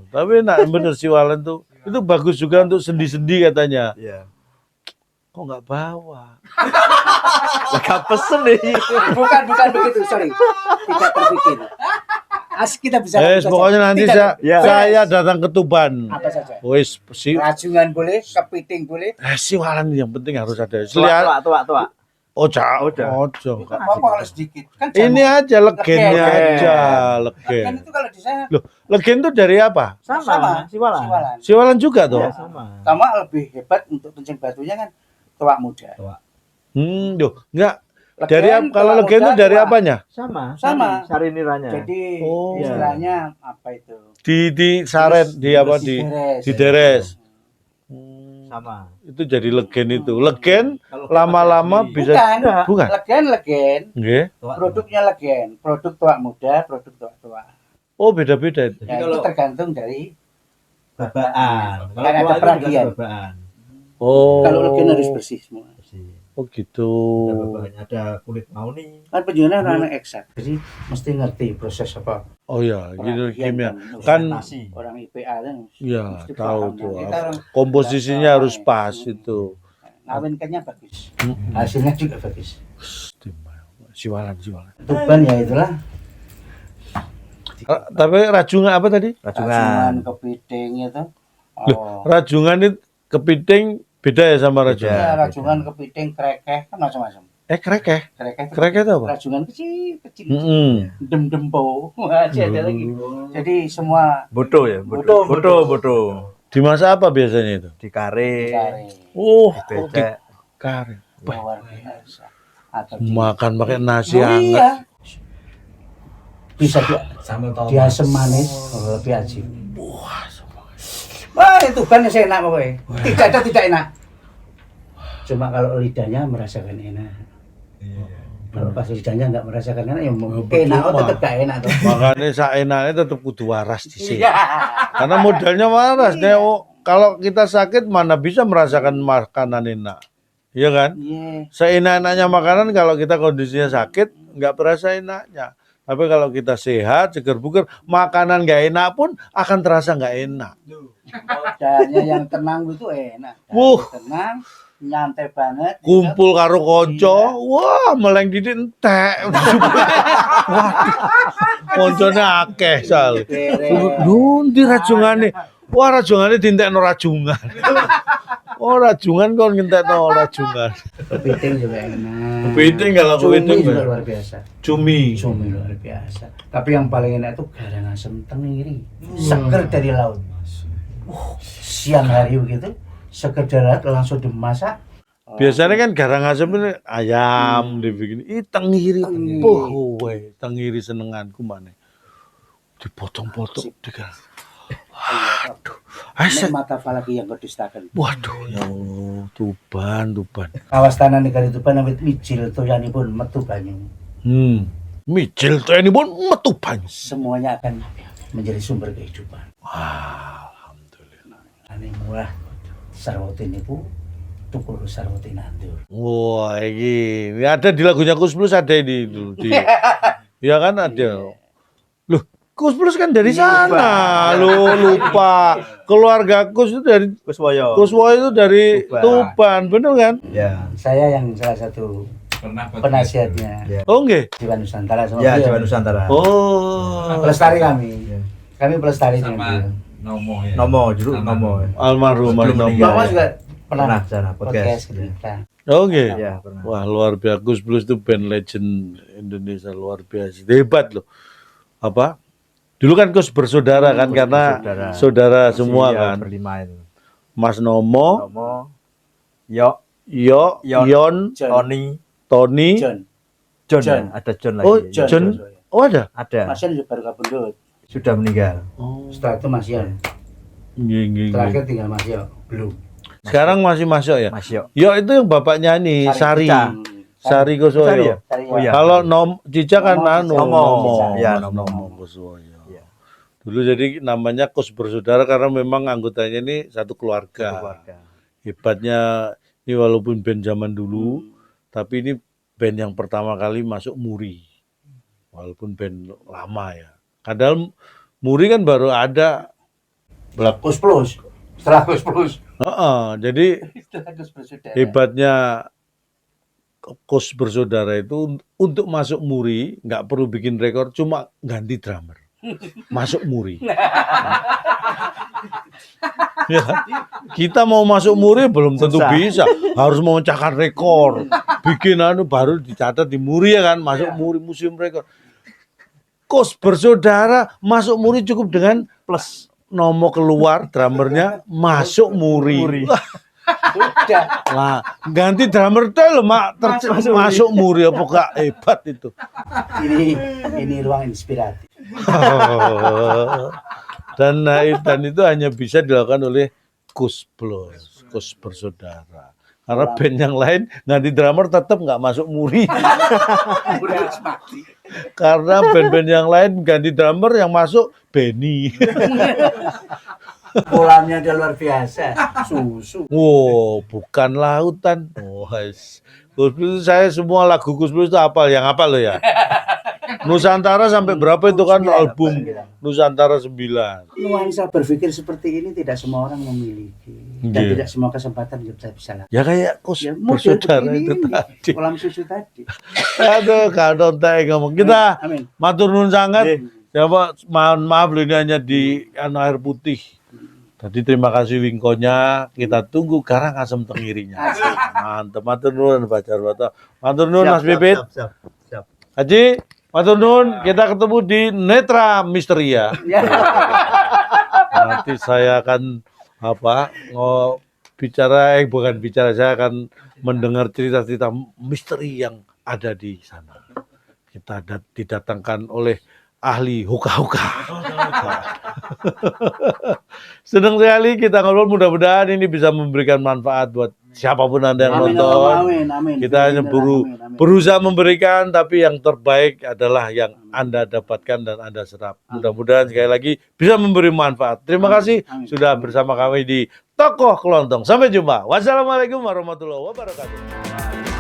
[SPEAKER 2] Tapi enak bener siwalan tuh. Itu bagus juga untuk sendi-sendi katanya.
[SPEAKER 1] Iya.
[SPEAKER 2] Kok nggak bawa?
[SPEAKER 1] Gak pesen nih.
[SPEAKER 3] Bukan begitu, sorry. Tidak terpikir. Kita bisa
[SPEAKER 2] Pokoknya nanti
[SPEAKER 3] Tidak.
[SPEAKER 1] Ya.
[SPEAKER 2] saya datang ke Tuban.
[SPEAKER 3] Apa saja.
[SPEAKER 2] Wis
[SPEAKER 3] Rajungan boleh, kepiting boleh.
[SPEAKER 2] siwalan yang penting harus ada.
[SPEAKER 1] Tua.
[SPEAKER 2] Ojo.
[SPEAKER 3] Bukan apa-apa kalau sedikit. Kan
[SPEAKER 2] Ini aja legennya
[SPEAKER 3] Legen.
[SPEAKER 2] aja,
[SPEAKER 3] Legen
[SPEAKER 2] legen.
[SPEAKER 3] itu kalau di sana
[SPEAKER 2] Loh, legen itu dari apa?
[SPEAKER 1] Sama, siwalan.
[SPEAKER 3] Siwalan.
[SPEAKER 2] Siwalan juga tuh.
[SPEAKER 1] Iya, sama.
[SPEAKER 3] Sama lebih hebat untuk kencing batunya kan tuak muda.
[SPEAKER 2] Loh, enggak. Dari
[SPEAKER 3] Legen,
[SPEAKER 2] kalau
[SPEAKER 3] tuak
[SPEAKER 2] legen itu
[SPEAKER 3] muda,
[SPEAKER 2] dari
[SPEAKER 3] tuak.
[SPEAKER 2] apanya?
[SPEAKER 1] Sama.
[SPEAKER 3] Sama.
[SPEAKER 1] Sari niranya.
[SPEAKER 3] Jadi
[SPEAKER 2] Oh.
[SPEAKER 3] istilahnya apa itu?
[SPEAKER 2] Di saret, di apa di deres.
[SPEAKER 1] Sama.
[SPEAKER 2] Itu jadi legen itu. Legen
[SPEAKER 1] Kalau
[SPEAKER 2] lama-lama
[SPEAKER 1] pakai
[SPEAKER 2] bisa
[SPEAKER 3] Bukan.
[SPEAKER 2] bukan.
[SPEAKER 3] Legen.
[SPEAKER 2] Nggih.
[SPEAKER 3] Produknya legen. Produk tuak muda, produk tuak tua.
[SPEAKER 2] Oh, beda-beda itu.
[SPEAKER 3] Ya,
[SPEAKER 1] kalau-
[SPEAKER 3] itu tergantung dari
[SPEAKER 1] babaan.
[SPEAKER 3] Kan ada
[SPEAKER 1] tua itu
[SPEAKER 3] peragian.
[SPEAKER 1] dikasih babaan.
[SPEAKER 2] Oh.
[SPEAKER 3] kalau legen harus bersih semua.
[SPEAKER 1] Bersih.
[SPEAKER 2] Oh gitu.
[SPEAKER 1] Ada babaannya, ada kulit mauni.
[SPEAKER 3] Kan penjualnya orang eksak. Jadi mesti ngerti proses apa.
[SPEAKER 2] Oh ya, gitu
[SPEAKER 3] peragian
[SPEAKER 2] kimia.
[SPEAKER 3] dan
[SPEAKER 2] Kan
[SPEAKER 1] Nasi.
[SPEAKER 3] orang IPA kan
[SPEAKER 2] ya
[SPEAKER 3] mesti
[SPEAKER 2] tahu
[SPEAKER 3] paham.
[SPEAKER 2] tuh.
[SPEAKER 3] Kita orang
[SPEAKER 2] Komposisinya harus pas itu.
[SPEAKER 3] ngawinkannya bagus. Hasilnya juga bagus.
[SPEAKER 2] Siwalan.
[SPEAKER 3] Tuban ya itulah.
[SPEAKER 2] Tapi rajungan apa tadi?
[SPEAKER 3] Rajungan kepiting itu. Oh.
[SPEAKER 2] Rajungan itu kepiting beda ya sama rajungan.
[SPEAKER 3] Ya,
[SPEAKER 1] beda.
[SPEAKER 3] rajungan kepiting krekeh kan macam-macam.
[SPEAKER 2] Krekeh.
[SPEAKER 3] Krekeh
[SPEAKER 2] Itu apa?
[SPEAKER 3] rajungan kecil. Dem-dempo. Masih ada lagi. Jadi semua
[SPEAKER 1] Bodo ya,
[SPEAKER 3] Bodo.
[SPEAKER 1] bodo.
[SPEAKER 2] Dimasak apa biasanya itu?
[SPEAKER 1] Di kare,
[SPEAKER 3] kare
[SPEAKER 2] Oh,
[SPEAKER 1] becek.
[SPEAKER 2] kare.
[SPEAKER 3] luar biasa. Atau di
[SPEAKER 2] Makan pakai nasi
[SPEAKER 3] Oh,
[SPEAKER 2] hangat.
[SPEAKER 3] iya. Bisa
[SPEAKER 5] Sambal tomat.
[SPEAKER 3] diasem manis, lebih aji. Wah, itu kan saya enak pokoknya. Tidak ada tidak enak. Cuma kalau lidahnya merasakan enak. Kalau pas lidahnya nggak merasakan enak, ya mau enak, oh, tetap gak enak tuh.
[SPEAKER 2] Makanya saenaknya tetap kudu waras di sini.
[SPEAKER 3] Iya.
[SPEAKER 2] Karena modalnya waras. Kalau kita sakit mana bisa merasakan makanan enak. Iya kan?
[SPEAKER 3] Iya.
[SPEAKER 2] Seenak-enaknya makanan kalau kita kondisinya sakit nggak berasa enaknya. Tapi kalau kita sehat, seger buger, makanan nggak enak pun akan terasa nggak enak.
[SPEAKER 3] Modalnya yang tenang itu enak.
[SPEAKER 2] Wuh.
[SPEAKER 3] Tenang, nyantai banget.
[SPEAKER 2] Kumpul karo konco, wah meleng didik entek. Waduh, koncone akeh sal. Ndi rajungane? Wah rajungane dintekno rajungan. Oh rajungan kon ngentekno rajungan.
[SPEAKER 3] Kepiting juga enak.
[SPEAKER 2] Kepiting kalau
[SPEAKER 3] Cumi
[SPEAKER 2] kepiting
[SPEAKER 3] juga luar biasa.
[SPEAKER 2] cumi.
[SPEAKER 3] Cumi luar biasa. Tapi yang paling enak itu garang asem tenggiri. Seger dari laut. Siang hari begitu, seger dari laut langsung dimasak.
[SPEAKER 2] Biasanya kan garang asem ini ayam dibikin. Ih tenggiri.
[SPEAKER 3] Tenggiri.
[SPEAKER 2] Weh, tenggiri senenganku mana. Dipotong-potong digarang.
[SPEAKER 3] Waduh.
[SPEAKER 2] Asyik.
[SPEAKER 3] Mata falaki yang kedustakan.
[SPEAKER 2] Waduh, ya Allah, Tuban.
[SPEAKER 3] Awas tanah negara Tuban amit mijil toyanipun metu banyu.
[SPEAKER 2] Mijil tuh ini pun metu banyu.
[SPEAKER 3] Semuanya akan menjadi sumber kehidupan.
[SPEAKER 2] Alhamdulillah.
[SPEAKER 3] Ane murah sarwati niku tukul sarwati nandur.
[SPEAKER 2] Wah, ini ada di lagunya Kus Plus ada ini dulu di. Ya kan ada. Loh, Kus Plus kan dari sana. Lo lupa. Keluarga Kus itu dari
[SPEAKER 1] Kuswoyo.
[SPEAKER 2] Kuswoyo itu dari
[SPEAKER 1] Tuban.
[SPEAKER 2] Tuban, bener kan?
[SPEAKER 1] Ya.
[SPEAKER 3] Saya yang salah satu
[SPEAKER 5] Pernah
[SPEAKER 3] penasihatnya
[SPEAKER 1] Ya.
[SPEAKER 2] Oh, nggih.
[SPEAKER 3] Jiwa Nusantara sama
[SPEAKER 1] Ya,
[SPEAKER 3] beliau.
[SPEAKER 1] Jawa Nusantara.
[SPEAKER 2] Oh.
[SPEAKER 3] Pelestari kami.
[SPEAKER 1] Ya.
[SPEAKER 3] Kami pelestari dengan
[SPEAKER 5] sama
[SPEAKER 3] beliau.
[SPEAKER 5] Nomo ya.
[SPEAKER 1] Nomo, jeruk
[SPEAKER 5] Sama
[SPEAKER 1] Nomo.
[SPEAKER 2] Almarhum
[SPEAKER 1] Sebelum
[SPEAKER 2] Nomo.
[SPEAKER 1] meninggal.
[SPEAKER 3] Bapak juga
[SPEAKER 1] Pernah
[SPEAKER 3] pernah
[SPEAKER 1] sana
[SPEAKER 3] podcast
[SPEAKER 1] podcast.
[SPEAKER 3] ke kita.
[SPEAKER 2] Oh, nggih.
[SPEAKER 1] Ya, pernah.
[SPEAKER 2] Wah, luar biasa. Gus Plus itu band legend Indonesia luar biasa. Hebat loh. Apa? Dulu kan Gus bersaudara kan karena saudara semua
[SPEAKER 1] Iya,
[SPEAKER 2] kan.
[SPEAKER 1] berlima itu.
[SPEAKER 2] Mas Nomo,
[SPEAKER 1] Nomo, Yo,
[SPEAKER 2] Yon,
[SPEAKER 3] John.
[SPEAKER 1] Tony,
[SPEAKER 2] Tony.
[SPEAKER 3] John.
[SPEAKER 1] John,
[SPEAKER 3] John.
[SPEAKER 1] ya? Ada John lagi.
[SPEAKER 2] Oh,
[SPEAKER 1] Ya.
[SPEAKER 2] John. Oh, ada.
[SPEAKER 1] Ada.
[SPEAKER 3] Mas Yon juga baru kabundut.
[SPEAKER 1] Sudah meninggal.
[SPEAKER 2] Oh.
[SPEAKER 3] Setelah itu Mas Yon.
[SPEAKER 2] Nggih.
[SPEAKER 3] Terakhir tinggal Mas Yon. Belum.
[SPEAKER 2] Sekarang masih masuk ya?
[SPEAKER 1] Mas Yo.
[SPEAKER 2] Yo itu yang bapaknya nih, Sari.
[SPEAKER 1] Cica.
[SPEAKER 2] Sari
[SPEAKER 1] Sari
[SPEAKER 2] Kuswoyo.
[SPEAKER 1] ya? Oh, iya.
[SPEAKER 2] Kalau Cica kan
[SPEAKER 3] Nomo,
[SPEAKER 2] anu,
[SPEAKER 1] Nomo.
[SPEAKER 2] Mas
[SPEAKER 1] Ya, Nomo.
[SPEAKER 2] Kuswoyo.
[SPEAKER 1] Iya.
[SPEAKER 2] Dulu jadi namanya Kus bersaudara karena memang anggotanya ini satu keluarga.
[SPEAKER 1] Keluarga.
[SPEAKER 2] Hebatnya ini walaupun band zaman dulu, tapi ini band yang pertama kali masuk Muri. Walaupun band lama ya. Kadang Muri kan baru ada belak.
[SPEAKER 3] Kus Plus. Setelah Kus Plus.
[SPEAKER 2] Jadi
[SPEAKER 3] Setelah Kus Plus sudah.
[SPEAKER 2] hebatnya Kus bersaudara itu untuk masuk Muri nggak perlu bikin rekor, cuma ganti drummer. Masuk Muri. Ya, kita mau masuk Muri belum tentu
[SPEAKER 1] Susah.
[SPEAKER 2] bisa, harus memecahkan rekor, bikin baru dicatat di Muri ya kan, masuk Muri museum rekor. Kos bersaudara masuk Muri cukup dengan
[SPEAKER 1] Plus
[SPEAKER 2] nomor keluar drummernya masuk Muri. Wah,
[SPEAKER 3] Sudah.
[SPEAKER 2] lah, ganti drummer tel mak masuk Muri apa gak hebat itu.
[SPEAKER 3] Ini ruang inspiratif.
[SPEAKER 2] Dan itu hanya bisa dilakukan oleh Kus Plus, Kus bersaudara. Karena band yang lain ganti drummer tetap nggak masuk Muri.
[SPEAKER 3] Udah harus mati.
[SPEAKER 2] Karena band-band yang lain ganti drummer yang masuk Benny.
[SPEAKER 3] Kolamnya udah luar biasa. Susu.
[SPEAKER 2] Wow, bukan lautan. Oh, Kus Plus saya semua lagu Kus Plus itu hafal, yang hafal lo ya. Nusantara sampai berapa itu kan album Nusantara 9.
[SPEAKER 3] Nuansa berpikir seperti ini tidak semua orang memiliki. Dan
[SPEAKER 2] Iya.
[SPEAKER 3] tidak semua kesempatan kita bisa lakukan.
[SPEAKER 2] Ya kayak Kus
[SPEAKER 3] Ya, model
[SPEAKER 2] bersaudara
[SPEAKER 3] begini
[SPEAKER 2] itu
[SPEAKER 3] ini.
[SPEAKER 2] tadi.
[SPEAKER 3] Kolam susu tadi.
[SPEAKER 2] Aduh, kadon teh ngomong. Kita
[SPEAKER 3] Amin.
[SPEAKER 2] matur nuwun sangat.
[SPEAKER 1] Nggih.
[SPEAKER 2] Ya Pak, mohon maaf loh ini hanya di air putih. Tadi terima kasih wingkonya, kita tunggu Karangasem Tengirinya. Mantap, matur nuwun Pak Jarwoto. Matur nuwun Mas Pipit.
[SPEAKER 1] Siap.
[SPEAKER 2] Haji, matur nuwun, kita ketemu di Netra Misteria.
[SPEAKER 3] Ya.
[SPEAKER 2] Nanti saya akan bukan bicara, saya akan mendengar cerita-cerita misteri yang ada di sana. Kita didatangkan oleh ahli huka-huka. Senang sekali kita ngobrol, mudah-mudahan ini bisa memberikan manfaat buat siapapun Anda yang
[SPEAKER 3] Amin,
[SPEAKER 2] nonton.
[SPEAKER 3] amin.
[SPEAKER 2] Kita hanya
[SPEAKER 3] Amin.
[SPEAKER 2] berusaha memberikan, tapi yang terbaik adalah yang Anda dapatkan dan Anda serap. Mudah-mudahan sekali lagi bisa memberi manfaat. Terima kasih
[SPEAKER 3] Amin.
[SPEAKER 2] sudah bersama kami di Tokoh Kelontong. Sampai jumpa. Wassalamualaikum warahmatullahi wabarakatuh.